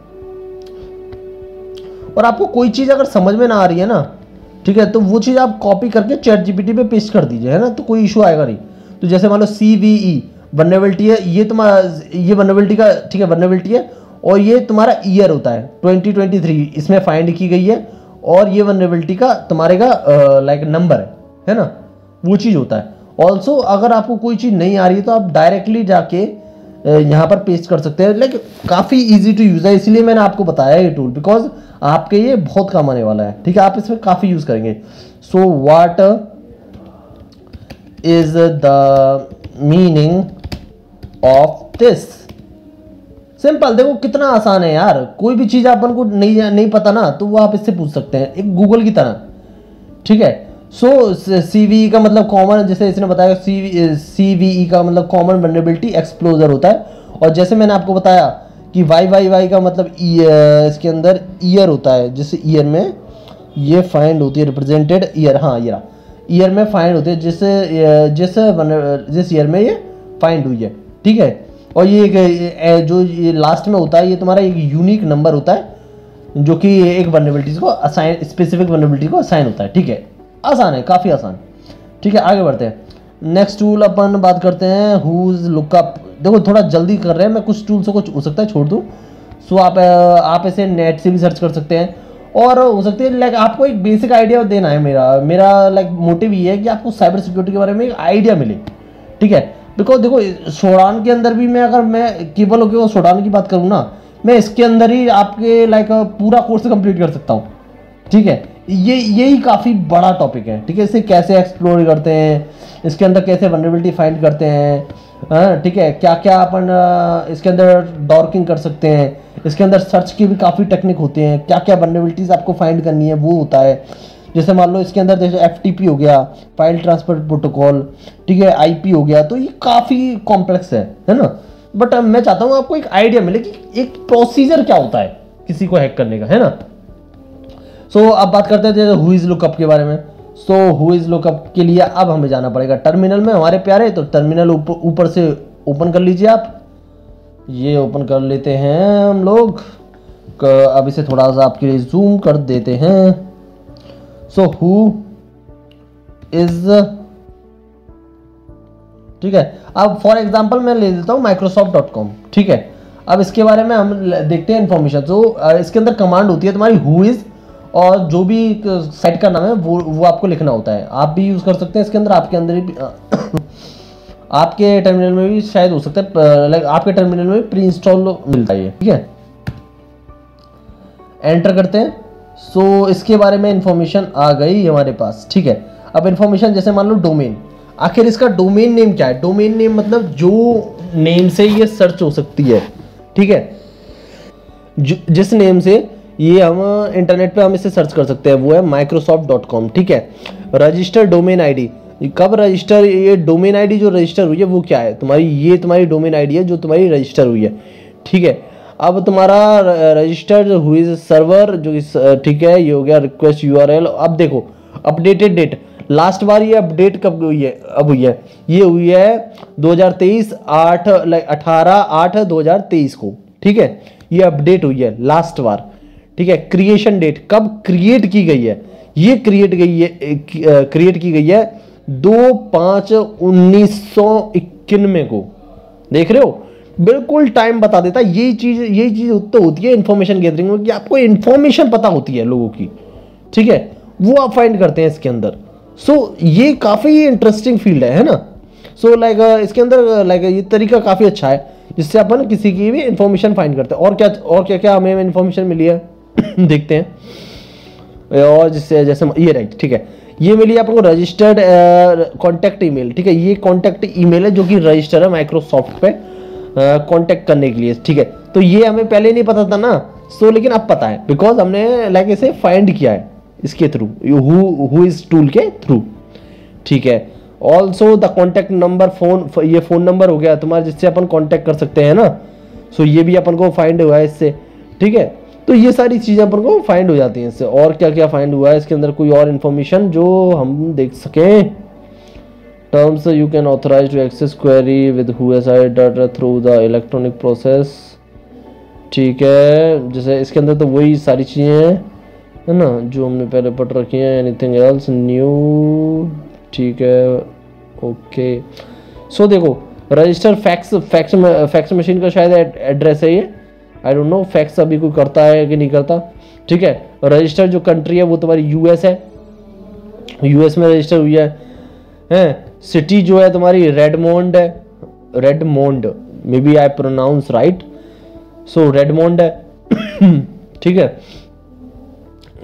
और आपको कोई चीज़ अगर समझ में ना आ रही है ना, ठीक है, तो वो चीज़ आप कॉपी करके चैट जीपीटी पे पेस्ट कर दीजिए, है ना, तो कोई इशू आएगा नहीं। तो जैसे मान लो CVE वल्नरेबिलिटी है, ये तुम्हारा ये वल्नरेबिलिटी का, ठीक है, वल्नरेबिलिटी है, और ये तुम्हारा ईयर होता है 2023 इसमें फाइंड की गई है, और ये वल्नरेबिलिटी का तुम्हारे का लाइक नंबर है ना, वो चीज़ होता है। ऑल्सो अगर आपको कोई चीज़ नहीं आ रही है तो आप डायरेक्टली जाके यहाँ पर पेस्ट कर सकते हैं, लाइक काफ़ी इजी टू यूज़ है, इसलिए मैंने आपको बताया ये टूल, बिकॉज आपके ये बहुत काम आने वाला है, ठीक है, आप इसमें काफ़ी यूज़ करेंगे। So what is the meaning of this, simple, देखो कितना आसान है यार, कोई भी चीज़ अपन को नहीं पता ना, तो वो आप इससे पूछ सकते हैं, एक गूगल की तरह, ठीक है। सो CVE का मतलब कॉमन, जैसे इसने बताया CVE का मतलब कॉमन वल्नरेबिलिटी एक्सप्लोजर होता है, और जैसे मैंने आपको बताया कि YYY का मतलब इसके अंदर ईयर होता है, जैसे ईयर में ये फाइंड होती है रिप्रेजेंटेड ईयर, हाँ ईयर में फाइंड होती है जिस ईयर में ये फाइंड हुई है, ठीक है। और ये जो ये लास्ट में होता है, ये तुम्हारा एक यूनिक नंबर होता है जो कि एक वल्नरेबिलिटीज को असाइन, स्पेसिफिक वल्नरेबिलिटी को असाइन होता है, ठीक है। आसान है, काफ़ी आसान, ठीक है। आगे बढ़ते हैं, नेक्स्ट टूल अपन बात करते हैं हुज लुकअप। देखो थोड़ा जल्दी कर रहे हैं, मैं कुछ टूल से कुछ हो सकता है छोड़ दूँ, सो आप इसे नेट से भी सर्च कर सकते हैं, और हो सकती है लाइक आपको एक बेसिक आइडिया देना है। मेरा लाइक मोटिव ये है कि आपको साइबर सिक्योरिटी के बारे में एक आइडिया मिले, ठीक है। बिकॉज देखो शोडान के अंदर भी मैं केवल होकर शोडान की बात करूँ ना, मैं इसके अंदर ही आपके लाइक पूरा कोर्स कंप्लीट कर सकता हूँ, ठीक है। यही काफ़ी बड़ा टॉपिक है, ठीक है। इसे कैसे एक्सप्लोर करते हैं, इसके अंदर कैसे वल्नरेबिलिटी फाइंड करते हैं, ठीक है, क्या क्या अपन इसके अंदर डॉर्किंग कर सकते हैं, इसके अंदर सर्च की भी काफ़ी टेक्निक होती हैं, क्या क्या वल्नरेबिलिटीज आपको फाइंड करनी है वो होता है। जैसे मान लो इसके अंदर जैसे FTP हो गया, फाइल ट्रांसफर प्रोटोकॉल, ठीक है, IP हो गया, तो ये काफ़ी कॉम्प्लेक्स है ना। बट मैं चाहता हूँ आपको एक आइडिया मिले कि एक प्रोसीजर क्या होता है किसी को हैक करने का, है ना। सो अब बात करते हैं हु इज लुकअप के बारे में। सो हु इज लुकअप के लिए अब हमें जाना पड़ेगा टर्मिनल में हमारे प्यारे, तो टर्मिनल ऊपर से ओपन कर लीजिए आप, ये ओपन कर लेते हैं हम लोग। अब इसे थोड़ा सा आपके लिए जूम कर देते हैं। सो हु इज, ठीक है, अब फॉर एग्जांपल मैं ले लेता हूँ microsoft.com, ठीक है। अब इसके बारे में हम देखते हैं इन्फॉर्मेशन। तो इसके अंदर कमांड होती है तुम्हारी हु इज, और जो भी साइट का नाम है वो आपको लिखना होता है। आप भी यूज़ कर सकते हैं इसके अंदर, आपके अंदर भी आपके टर्मिनल में भी शायद हो सकता है, लाइक आपके टर्मिनल में प्री इंस्टॉल मिलता है, ठीक है। एंटर करते हैं। सो इसके बारे में इंफॉर्मेशन आ गई हमारे पास, ठीक है। अब इंफॉर्मेशन जैसे मान लो डोमेन, आखिर इसका डोमेन नेम क्या है। डोमेन नेम मतलब जो नेम से ये सर्च हो सकती है, ठीक है, जिस नेम से ये हम इंटरनेट पे हम इसे सर्च कर सकते हैं, वो है microsoft.com, ठीक है। रजिस्टर डोमेन आईडी, कब रजिस्टर, ये डोमेन आईडी जो रजिस्टर हुई है वो क्या है तुम्हारी, ये तुम्हारी डोमेन आईडी है जो तुम्हारी रजिस्टर हुई है, ठीक है। अब तुम्हारा रजिस्टर्ड हुई सर्वर जो, ठीक है, ये हो गया रिक्वेस्ट URL। अब देखो अपडेटेड डेट, लास्ट बार ये अपडेट कब हुई है, अब हुई है, ये हुई है 2023 18/8/2023 को, ठीक है, ये अपडेट हुई है लास्ट बार, ठीक है। क्रिएशन डेट, कब क्रिएट की गई है, ये क्रिएट की गई है 2/5/1991 को, देख रहे हो, बिल्कुल टाइम बता देता है। यही चीज तो होती है इन्फॉर्मेशन गैदरिंग में, कि आपको इन्फॉर्मेशन पता होती है लोगों की, ठीक है, वो आप फाइंड करते हैं इसके अंदर। सो ये काफ़ी इंटरेस्टिंग फील्ड है ना। सो लाइक इसके अंदर लाइक ये तरीका काफ़ी अच्छा है जिससे अपन किसी की भी इंफॉर्मेशन फाइंड करते हैं। और क्या हमें इंफॉर्मेशन मिली है देखते हैं। और जिससे जैसे ये राइट, ठीक है, ये मिली आपको रजिस्टर्ड कॉन्टैक्ट ईमेल, ठीक है, ये कॉन्टैक्ट ईमेल है जो कि रजिस्टर है माइक्रोसॉफ्ट पे कॉन्टैक्ट करने के लिए, ठीक है। तो ये हमें पहले नहीं पता था ना, सो लेकिन अब पता है बिकॉज हमने लाइक इसे फाइंड किया है इसके थ्रू, हु इज टूल के थ्रू, ठीक है। ऑल्सो द कॉन्टैक्ट नंबर, ये फ़ोन नंबर हो गया तुम्हारा जिससे अपन कॉन्टैक्ट कर सकते हैं ना। सो ये भी अपन को फाइंड हुआ है इससे, ठीक है। तो ये सारी चीज़ें अपन को फाइंड हो जाती हैं इससे। और क्या क्या फाइंड हुआ है इसके अंदर, कोई और इन्फॉर्मेशन जो हम देख सकें। Terms you can authorize to access query with हुएसाइड data through the electronic process, ठीक है। जैसे इसके अंदर तो वही सारी चीज़ें हैं, है ना, जो हमने पहले पढ़ रखी हैं। एनीथिंग एल्स न्यू, ठीक है, ओके। सो देखो, रजिस्टर फैक्स मशीन का शायद एड्रेस है ये, आई डोंट नो फैक्स अभी कोई करता है कि नहीं करता, ठीक है। रजिस्टर जो कंट्री है वो तुम्हारी यूएस है, यूएस में रजिस्टर हुई है। सिटी जो है तुम्हारी रेडमोंड है, Redmond, maybe I pronounce right, so Redmond है ठीक है।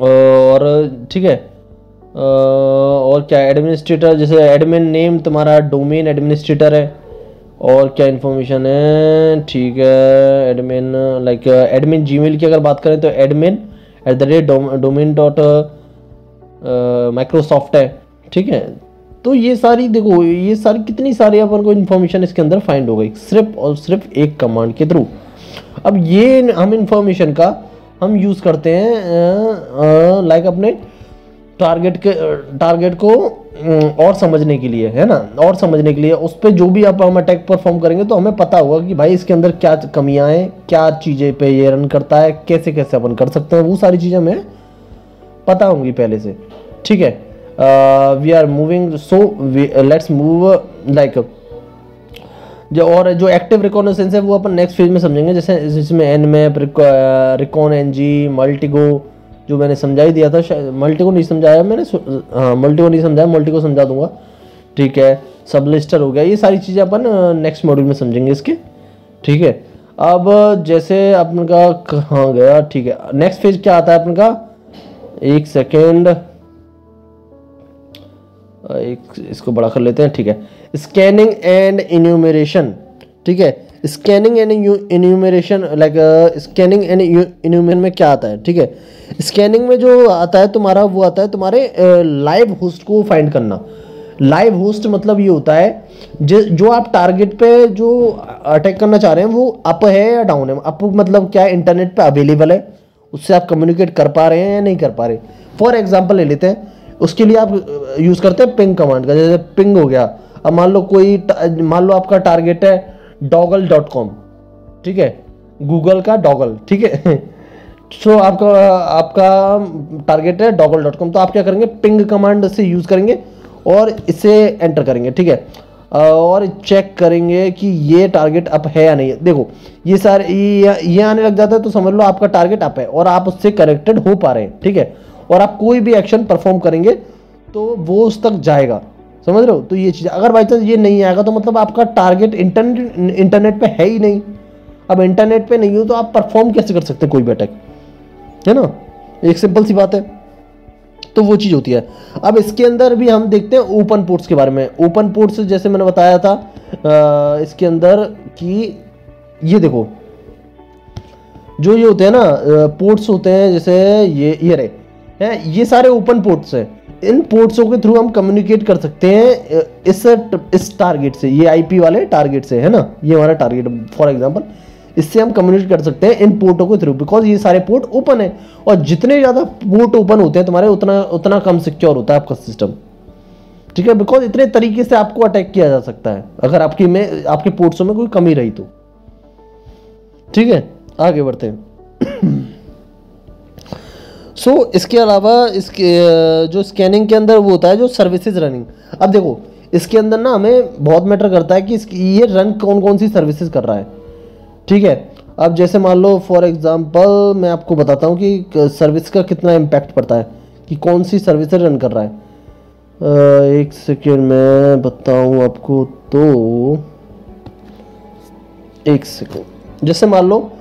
और ठीक है, और क्या एडमिनिस्ट्रेटर, जैसे एडमिन नेम तुम्हारा डोमेन एडमिनिस्ट्रेटर है। और क्या इन्फॉर्मेशन है, ठीक है, एडमिन लाइक एडमिन जीमेल की अगर बात करें तो एडमिन @domain.microsoft है, ठीक है। तो ये सारी देखो, ये सारी कितनी सारी अपन को इन्फॉर्मेशन इसके अंदर फाइंड हो गई सिर्फ और सिर्फ एक कमांड के थ्रू। अब ये हम इन्फॉर्मेशन का हम यूज़ करते हैं लाइक अपने टारगेट को और समझने के लिए, है ना, और समझने के लिए उस पर जो भी आप हम अटैक परफॉर्म करेंगे तो हमें पता होगा कि भाई इसके अंदर क्या कमियां हैं, क्या चीज़ें पे ये रन करता है, कैसे कैसे अपन कर सकते हैं, वो सारी चीज़ें हमें पता होंगी पहले से, ठीक है। We are moving, so let's move like और जो एक्टिव रिकॉनेसेंस है वो अपन नेक्स्ट फेज में समझेंगे, जैसे जिसमें एनमैप, रिकॉन एनजी, मल्टीगो, जो मैंने समझा ही दिया था, शायद मल्टीगो नहीं समझाया मैंने, हाँ मल्टीगो नहीं समझाया, मल्टीगो समझा दूंगा, ठीक है। सबलिस्टर हो गया, ये सारी चीज़ें अपन नेक्स्ट मॉड्यूल में समझेंगे इसके, ठीक है। अब जैसे अपन का कहाँ गया, ठीक है, नेक्स्ट फेज क्या आता है अपन का, एक सेकेंड, इसको बड़ा कर लेते हैं, ठीक है। स्कैनिंग एंड इन्यूमरेशन, ठीक है। Scanning and enumeration like scanning and enumeration में क्या आता है, ठीक है। स्कैनिंग में जो आता है तुम्हारा, वो आता है तुम्हारे लाइव होस्ट को फाइंड करना। लाइव होस्ट मतलब ये होता है जो आप टारगेट पे जो अटैक करना चाह रहे हैं वो अप है या डाउन है। अप मतलब क्या है, इंटरनेट पे अवेलेबल है, उससे आप कम्युनिकेट कर पा रहे हैं या नहीं कर पा रहे। फॉर एग्जाम्पल ले लेते हैं, उसके लिए आप यूज़ करते हैं पिंग कमांड का, जैसे पिंग हो गया। अब मान लो आपका टारगेट है डॉगल.com, ठीक है, गूगल का डॉगल, ठीक है सो आपका टारगेट है डॉगल.com, तो आप क्या करेंगे, पिंग कमांड से यूज़ करेंगे और इसे एंटर करेंगे, ठीक है। और चेक करेंगे कि ये टारगेट अप है या नहीं है। देखो ये सारे ये आने लग जाता है तो समझ लो आपका टारगेट अप है और आप उससे कनेक्टेड हो पा रहे हैं, ठीक है। और आप कोई भी एक्शन परफॉर्म करेंगे तो वो उस तक जाएगा, समझ रहे हो। तो ये चीज़, अगर बाई चांस ये नहीं आएगा तो मतलब आपका टारगेट इंटरनेट पे है ही नहीं। अब इंटरनेट पे नहीं हो तो आप परफॉर्म कैसे कर सकते हैं कोई भी अटैक, है ना, एक सिंपल सी बात है। तो वो चीज़ होती है। अब इसके अंदर भी हम देखते हैं ओपन पोर्ट्स के बारे में। ओपन पोर्ट्स जैसे मैंने बताया था इसके अंदर कि ये देखो जो ये होते हैं ना पोर्ट्स होते हैं, जैसे ये रहे हैं, ये सारे ओपन पोर्ट्स हैं। इन पोर्ट्सों के थ्रू हम कम्युनिकेट कर सकते हैं इस टारगेट से, ये आईपी वाले टारगेट से, है ना, ये हमारा टारगेट फॉर एग्जांपल, इससे हम कम्युनिकेट कर सकते हैं इन पोर्टों के थ्रू, बिकॉज ये सारे पोर्ट ओपन है। और जितने ज़्यादा पोर्ट ओपन होते हैं तुम्हारे उतना कम सिक्योर होता है आपका सिस्टम, ठीक है, बिकॉज इतने तरीके से आपको अटैक किया जा सकता है अगर आपके पोर्ट्सों में कोई कमी रही तो, ठीक है। आगे बढ़ते हैं इसके अलावा इसके जो स्कैनिंग के अंदर वो होता है जो सर्विसेज रनिंग। अब देखो इसके अंदर ना हमें बहुत मैटर करता है कि ये रन कौन कौन सी सर्विसेज कर रहा है, ठीक है। अब जैसे मान लो फॉर एग्जांपल मैं आपको बताता हूँ कि सर्विस का कितना इम्पैक्ट पड़ता है कि कौन सी सर्विस रन कर रहा है। एक सेकेंड में बताऊँ आपको, तो एक सेकेंड, जैसे मान लो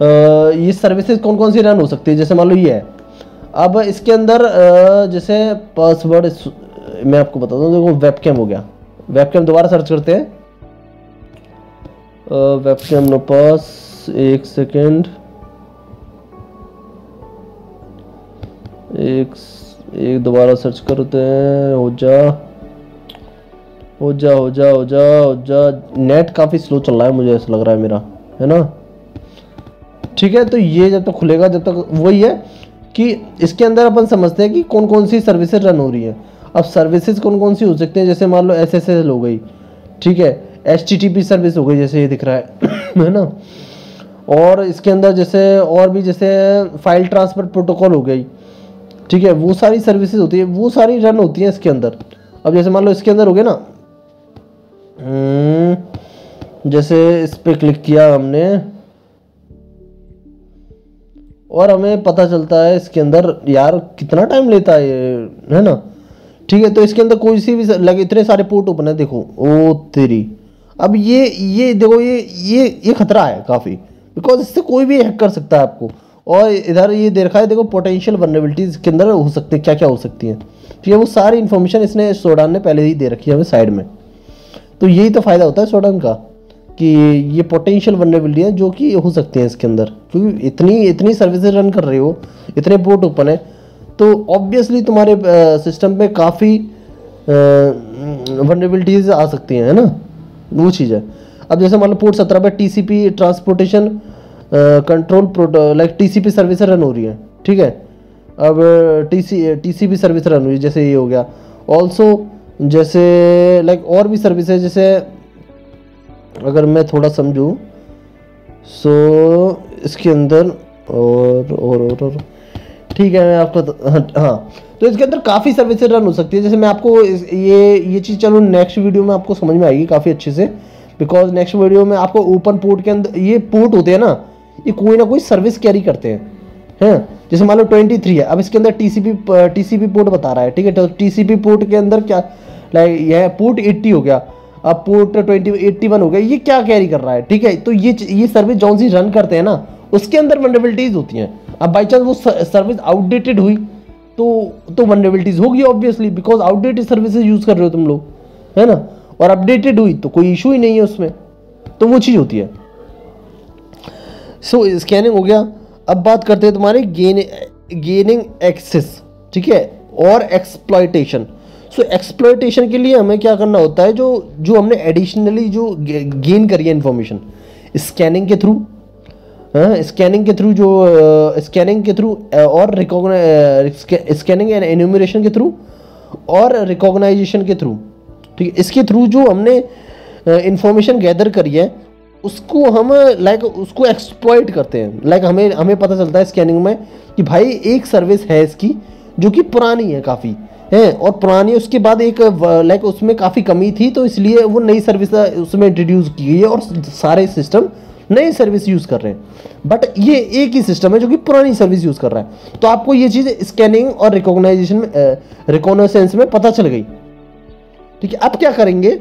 ये सर्विसेज कौन कौन सी रन हो सकती है, जैसे मान लो ये है। अब इसके अंदर जैसे पासवर्ड मैं आपको बताता हूँ, देखो वेबकैम हो गया, वेबकैम दोबारा सर्च करते हैं, वेबकैम नो पास, एक सेकेंड, एक दोबारा सर्च करते हैं, हो जा। नेट काफ़ी स्लो चल रहा है मुझे ऐसा लग रहा है मेरा, है ना, ठीक है। तो ये जब तक खुलेगा, जब तक वही है कि इसके अंदर अपन समझते हैं कि कौन कौन सी सर्विसेज रन हो रही हैं। अब सर्विसेज कौन कौन सी हो सकती हैं, जैसे मान लो SSL हो गई, ठीक है, HTTP सर्विस हो गई जैसे ये दिख रहा है ना। और इसके अंदर जैसे और भी जैसे फाइल ट्रांसफर प्रोटोकॉल हो गई, ठीक है, वो सारी सर्विसेज होती है, वो सारी रन होती हैं इसके अंदर। अब जैसे मान लो इसके अंदर हो गया ना, जैसे इस पे क्लिक किया हमने और हमें पता चलता है इसके अंदर यार कितना टाइम लेता है ये, है ना। ठीक है, तो इसके अंदर कोई सी भी लगे, इतने सारे पोर्ट ओपन है, देखो ओ तेरी। अब ये देखो ये खतरा है काफ़ी, बिकॉज इससे कोई भी हैक कर सकता है आपको। और इधर ये दे रखा है, देखो पोटेंशियल वल्नरेबिलिटीज के अंदर हो सकते हैं, क्या क्या हो सकती हैं। ठीक है, वो सारी इन्फॉर्मेशन इसने सोडान ने पहले ही दे रखी है हमें साइड में। तो यही तो फ़ायदा होता है सोडान का कि ये पोटेंशियल वल्नरेबिलिटी है जो कि हो सकती है इसके अंदर, क्योंकि इतनी सर्विसेज रन कर रहे हो, इतने पोर्ट ओपन है, तो ऑब्वियसली तुम्हारे सिस्टम में काफ़ी वल्नरेबिलिटीज आ सकती हैं, है ना, वो चीज़ है। अब जैसे मान लो पोर्ट 17 पे TCP transportation control like TCP service run हो रही है, ठीक है। अब TCP सर्विस रन हुई, जैसे ये हो गया। ऑल्सो जैसे लाइक और भी सर्विस है, जैसे अगर मैं थोड़ा समझूँ सो इसके अंदर और ठीक है, मैं आपको हाँ, तो इसके अंदर काफ़ी सर्विसेज रन हो सकती है। जैसे मैं आपको ये चीज़ चलो नेक्स्ट वीडियो में आपको समझ में आएगी काफ़ी अच्छे से, बिकॉज नेक्स्ट वीडियो में आपको ओपन पोर्ट के अंदर ये पोर्ट होते हैं ना, ये कोई ना कोई सर्विस कैरी करते हैं। जैसे मान लो 23 है, अब इसके अंदर TCP पोर्ट बता रहा है, ठीक है। तो TCP पोर्ट के अंदर क्या लाइक यह पोर्ट 80 हो गया, अब पोर्ट 81 हो गया, ये क्या कैरी कर रहा है, ठीक है। तो ये सर्विस जौन सी रन करते हैं ना, उसके अंदर वल्नरेबिलिटीज होती हैं। अब बाई चांस वो सर्विस आउटडेटेड हुई तो वल्नरेबिलिटीज होगी obviously, because outdated services use कर रहे हो तुम लोग, है ना। और अपडेटेड हुई तो कोई इशू ही नहीं है उसमें, तो वो चीज़ होती है। सो स्कैनिंग हो गया। अब बात करते हैं तुम्हारे गेनिंग एक्सेस, ठीक है, और एक्सप्लॉयटेशन। सो एक्सप्लॉयटेशन के लिए हमें क्या करना होता है, जो हमने एडिशनली जो गेन करी है इन्फॉर्मेशन स्कैनिंग के थ्रू, स्कैनिंग के थ्रू और स्कैनिंग एंड एन्यूमरेशन के थ्रू और रिकॉग्नाइजेशन के थ्रू, ठीक है। इसके थ्रू जो हमने इंफॉर्मेशन गैदर करी है उसको हम उसको एक्सप्लॉइट करते हैं। हमें पता चलता है स्कैनिंग में कि भाई एक सर्विस है इसकी जो कि पुरानी है काफ़ी, है, और पुरानी उसके बाद एक उसमें काफ़ी कमी थी, तो इसलिए वो नई सर्विस उसमें इंट्रोड्यूस की गई है और सारे सिस्टम नई सर्विस यूज़ कर रहे हैं। बट ये एक ही सिस्टम है जो कि पुरानी सर्विस यूज़ कर रहा है। तो आपको ये चीज़ स्कैनिंग और रिकॉग्नाइजेशन में रिकॉग्नाइजेंस में पता चल गई, ठीक है। अब क्या करेंगे,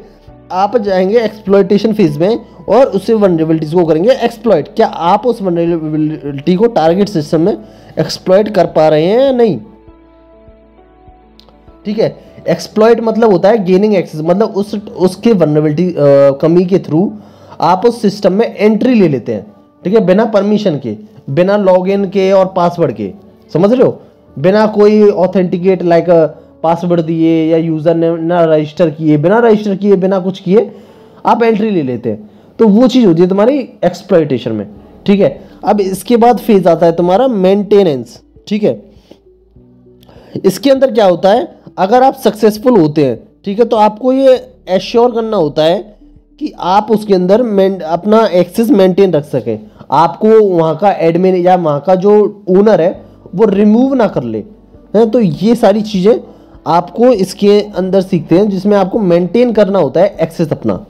आप जाएंगे एक्सप्लॉयटेशन फेज में और उससे वल्नरेबिलिटीज को करेंगे एक्सप्लॉइट। क्या आप उस वल्नरेबिलिटी को टारगेट सिस्टम में एक्सप्लॉइट कर पा रहे हैं या नहीं, ठीक है। एक्सप्लॉइट मतलब होता है गेनिंग एक्सेस, मतलब उसके वल्नरेबिलिटी कमी के थ्रू आप उस सिस्टम में एंट्री ले लेते हैं, ठीक है, बिना परमिशन के, बिना लॉगिन के और पासवर्ड के, समझ रहे हो, बिना कोई ऑथेंटिकेट पासवर्ड दिए या यूज़र ने ना रजिस्टर किए, बिना कुछ किए आप एंट्री ले लेते हैं। तो वो चीज़ होती है तुम्हारी एक्सप्लॉयटेशन में, ठीक है। अब इसके बाद फेज आता है तुम्हारा मेंटेनेंस, ठीक है। इसके अंदर क्या होता है, अगर आप सक्सेसफुल होते हैं, ठीक है, तो आपको ये एश्योर करना होता है कि आप उसके अंदर अपना एक्सेस मेंटेन रख सकें, आपको वहाँ का एडमिन या वहाँ का जो ओनर है वो रिमूव ना कर ले, हैं। तो ये सारी चीज़ें आपको इसके अंदर सीखते हैं, जिसमें आपको मेंटेन करना होता है एक्सेस अपना,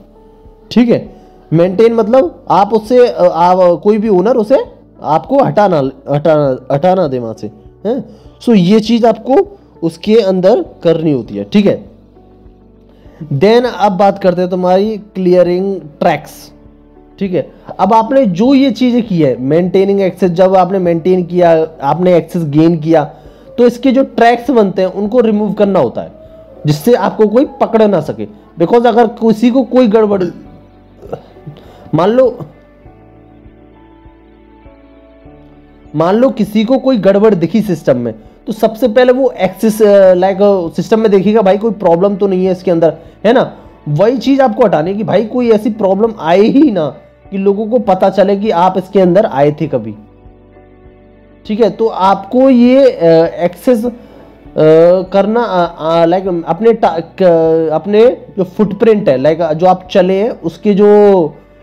ठीक है। मेंटेन मतलब आप उससे कोई भी ओनर उसे आपको हटाना दे वहाँ से, हैं। सो ये चीज़ आपको उसके अंदर करनी होती है, ठीक है। देन अब बात करते हैं तुम्हारी क्लियरिंग ट्रैक्स, ठीक है। अब आपने जो ये चीज़ें की है मेंटेनिंग एक्सेस, जब आपने मेंटेन किया, आपने एक्सेस गेन किया, तो इसके जो ट्रैक्स बनते हैं उनको रिमूव करना होता है, जिससे आपको कोई पकड़ ना सके। बिकॉज अगर किसी को कोई गड़बड़, मान लो किसी को कोई गड़बड़ दिखी सिस्टम में, तो सबसे पहले वो एक्सेस सिस्टम में देखेगा भाई कोई प्रॉब्लम तो नहीं है इसके अंदर, है ना। वही चीज आपको हटाने की, भाई कोई ऐसी प्रॉब्लम आए ही ना कि लोगों को पता चले कि आप इसके अंदर आए थे कभी, ठीक है। तो आपको ये एक्सेस करना लाइक अपने जो फुटप्रिंट है, लाइक जो आप चले हैं उसके जो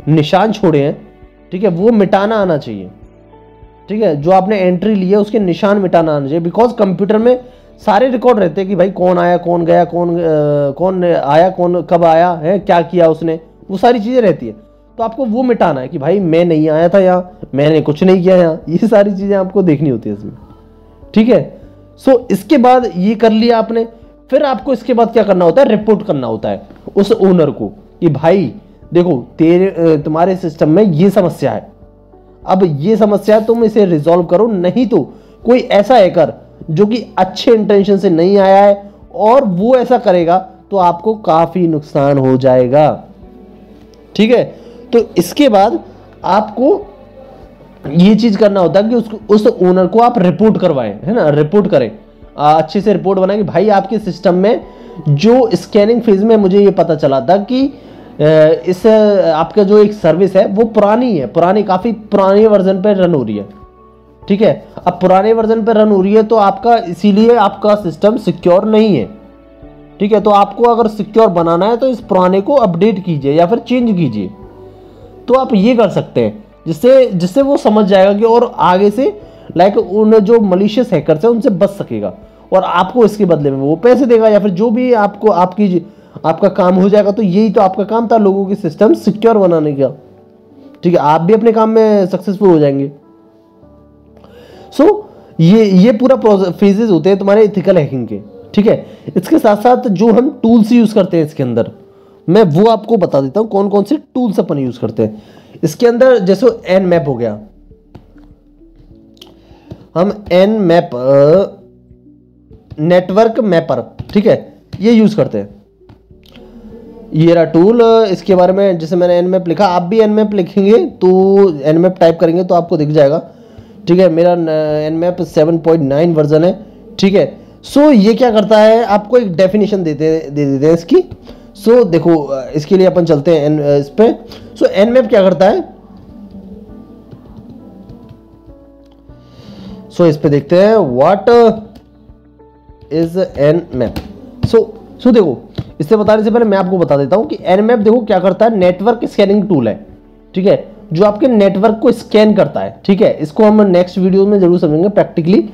निशान छोड़े हैं, ठीक है, वो मिटाना आना चाहिए। ठीक है, जो आपने एंट्री ली है उसके निशान मिटाना आना चाहिए। बिकॉज कंप्यूटर में सारे रिकॉर्ड रहते हैं कि भाई कौन आया, कौन गया, कौन आया, कौन कब आया है, क्या किया उसने, वो सारी चीज़ें रहती है। तो आपको वो मिटाना है कि भाई मैं नहीं आया था यहाँ, मैंने कुछ नहीं किया यहाँ, ये सारी चीज़ें आपको देखनी होती है इसमें। ठीक है। सो इसके बाद ये कर लिया आपने, फिर आपको इसके बाद क्या करना होता है, रिपोर्ट करना होता है उस ओनर को कि भाई देखो तुम्हारे सिस्टम में ये समस्या है, अब ये समस्या तुम इसे रिजॉल्व करो, नहीं तो कोई ऐसा हैकर जो कि अच्छे इंटेंशन से नहीं आया है और वो ऐसा करेगा तो आपको काफी नुकसान हो जाएगा। ठीक है। तो इसके बाद आपको ये चीज करना होता है कि उस ओनर को आप रिपोर्ट करवाएं, है ना, रिपोर्ट करें, अच्छे से रिपोर्ट बनाएं कि भाई आपके सिस्टम में जो स्कैनिंग फेज में मुझे ये पता चला था कि इस आपका जो एक सर्विस है वो पुरानी है, काफी पुराने वर्जन पे रन हो रही है। ठीक है। अब पुराने वर्जन पे रन हो रही है तो आपका इसीलिए आपका सिस्टम सिक्योर नहीं है। ठीक है। तो आपको अगर सिक्योर बनाना है तो इस पुराने को अपडेट कीजिए या फिर चेंज कीजिए। तो आप ये कर सकते हैं जिससे वो समझ जाएगा कि और आगे से लाइक उन जो मलिशियस हैकर्स है उनसे बच सकेगा और आपको इसके बदले में वो पैसे देगा या फिर जो भी आपका काम हो जाएगा। तो यही तो आपका काम था, लोगों के सिस्टम सिक्योर बनाने का। ठीक है। आप भी अपने काम में सक्सेसफुल हो जाएंगे। सो ये पूरा फेजेस होते हैं तुम्हारे एथिकल हैकिंग के। ठीक है। इसके साथ साथ जो हम टूल्स यूज करते हैं इसके अंदर, मैं वो आपको बता देता हूं कौन कौन से टूल्स अपन यूज करते हैं इसके अंदर। जैसे Nmap हो गया, हम Nmap नेटवर्क मैपर, ठीक है, ये यूज करते हैं। ये रहा टूल। इसके बारे में जैसे मैंने Nmap लिखा, आप भी Nmap लिखेंगे तो Nmap टाइप करेंगे तो आपको दिख जाएगा। ठीक है। मेरा Nmap 7.9 वर्जन है। ठीक है। सो ये क्या करता है, आपको एक डेफिनेशन दे देते हैं इसकी। सो देखो इसके लिए अपन चलते हैं इस पे। सो Nmap क्या करता है, सो इस पे देखते हैं व्हाट इज Nmap। सो देखो, इससे बताने से पहले मैं आपको बता देता हूं कि Nmap देखो क्या करता है, नेटवर्क स्कैनिंग टूल है। ठीक है, जो आपके नेटवर्क को स्कैन करता है। ठीक है, इसको हम नेक्स्ट वीडियो में जरूर समझेंगे प्रैक्टिकली।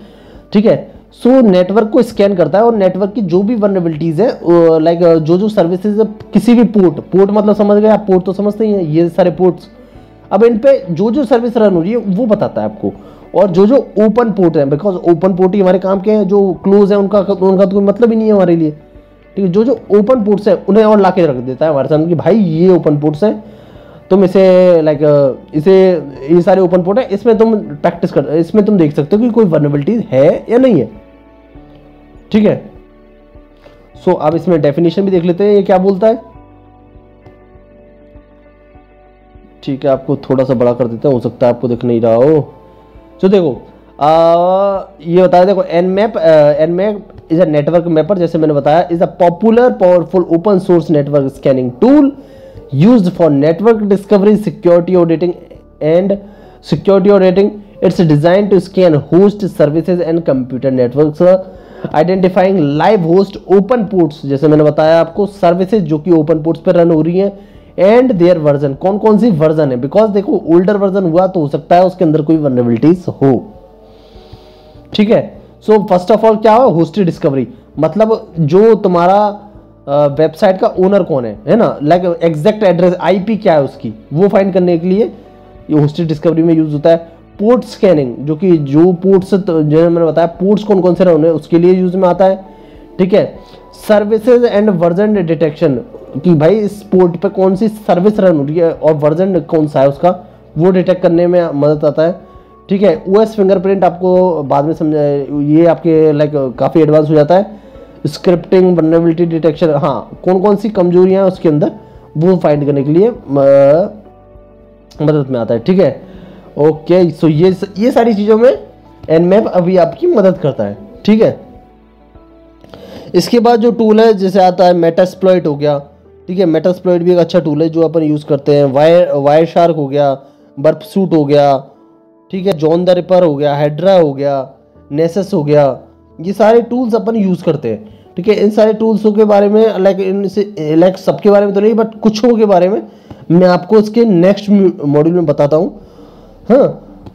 ठीक है। सो नेटवर्क को स्कैन करता है और नेटवर्क की जो भी वल्नरेबिलिटीज है, लाइक जो सर्विसेज किसी भी पोर्ट मतलब समझ गए आप, पोर्ट तो समझते ही हैं, ये सारे पोर्ट्स। अब इन पे जो सर्विस रन हो रही है वो बताता है आपको, और जो ओपन पोर्ट है, बिकॉज ओपन पोर्ट ही हमारे काम के हैं, जो क्लोज है उनका तो कोई मतलब ही नहीं है हमारे लिए। ठीक है। जो ओपन पोर्ट्स है उन्हें और लाके रख देता है हमारे सामने कि भाई ये ओपन पोर्ट्स हैं, तुम इसे लाइक ये सारे ओपन पोर्ट है, इसमें तुम प्रैक्टिस कर, इसमें तुम देख सकते हो कि कोई वल्नरेबिलिटीज है या नहीं है। ठीक है। सो अब इसमें डेफिनेशन भी देख लेते हैं ये क्या बोलता है। ठीक है, आपको थोड़ा सा बड़ा कर देता हूं, हो सकता है आपको दिख नहीं रहा हो। तो देखो ये बताया, देखो Nmap is a network mapper, जैसे मैंने बताया, is a popular powerful open source network scanning tool used for network discovery, security auditing and security auditing. It's designed to scan host services and computer networks, identifying live host open ports, जैसे मैंने बताया आपको, services जो कि open ports पर run हो रही हैं, एंड देयर वर्जन, कौन कौन सी वर्जन है। बिकॉज देखो ओल्डर वर्जन हुआ तो हो सकता है उसके अंदर कोई वल्नरेबिलिटीज हो। ठीक है। सो फर्स्ट ऑफ ऑल क्या हो, होस्टेड डिस्कवरी, मतलब जो तुम्हारा वेबसाइट का ओनर कौन है ना, लाइक एग्जैक्ट एड्रेस आईपी क्या है उसकी, वो फाइंड करने के लिए ये होस्टेड डिस्कवरी में यूज होता है। पोर्ट स्कैनिंग, जो कि जो पोर्ट्स जो मैंने बताया पोर्ट्स कौन कौन से रहे उसके लिए यूज में आता है। ठीक है। सर्विसेज एंड वर्जन डिटेक्शन, कि भाई इस पोर्ट पे कौन सी सर्विस रन हो रही है और वर्जन कौन सा है उसका, वो डिटेक्ट करने में मदद आता है। ठीक है। ओएस फिंगरप्रिंट आपको बाद में समझा, ये आपके लाइक काफ़ी एडवांस हो जाता है। स्क्रिप्टिंग, वल्नरेबिलिटी डिटेक्शन, हाँ कौन कौन सी कमजोरियां हैं उसके अंदर वो फाइंड करने के लिए मदद में आता है। ठीक है। ओके। सो ये सारी चीज़ों में Nmap अभी आपकी मदद करता है। ठीक है। इसके बाद जो टूल है जैसे आता है मेटास्प्लॉइट हो गया। ठीक है। मेटास्प्लॉइट भी एक अच्छा टूल है जो अपन यूज़ करते हैं। वायर शार्क हो गया, बर्प सूट हो गया, ठीक है, जॉन द रिपर हो गया, हाइड्रा हो गया, नेसस हो गया, ये सारे टूल्स अपन यूज़ करते हैं। ठीक है, इन सारे टूल्सों के बारे में लाइक सबके बारे में तो नहीं, बट कुछों के बारे में मैं आपको इसके नेक्स्ट मॉड्यूल में बताता हूँ। हाँ,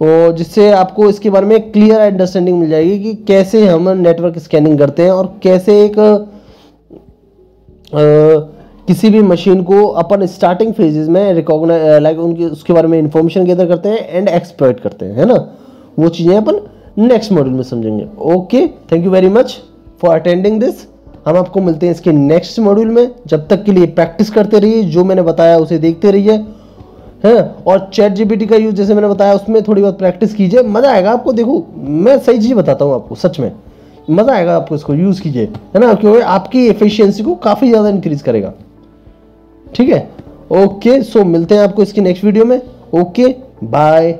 और जिससे आपको इसके बारे में क्लियर अंडरस्टैंडिंग मिल जाएगी कि कैसे हम नेटवर्क स्कैनिंग करते हैं और कैसे एक किसी भी मशीन को अपन स्टार्टिंग फेजेस में रिकॉग्नाइज लाइक उनके उसके बारे में इंफॉर्मेशन गैदर करते हैं एंड एक्सप्लॉइट करते हैं, है ना। वो चीज़ें अपन नेक्स्ट मॉड्यूल में समझेंगे। Okay, thank you very much for attending this. हम आपको मिलते हैं इसके नेक्स्ट मॉड्यूल में। जब तक के लिए प्रैक्टिस करते रहिए, जो मैंने बताया उसे देखते रहिए, है। और चैट जीपीटी का यूज जैसे मैंने बताया उसमें थोड़ी बहुत प्रैक्टिस कीजिए, मज़ा आएगा आपको। देखो, मैं सही चीज़ बताता हूँ आपको, सच में मज़ा आएगा आपको, इसको यूज़ कीजिए, है ना, क्योंकि आपकी एफिशिएंसी को काफ़ी ज़्यादा इंक्रीज करेगा। ठीक है, ओके, सो मिलते हैं आपको इसकी नेक्स्ट वीडियो में। Okay, bye.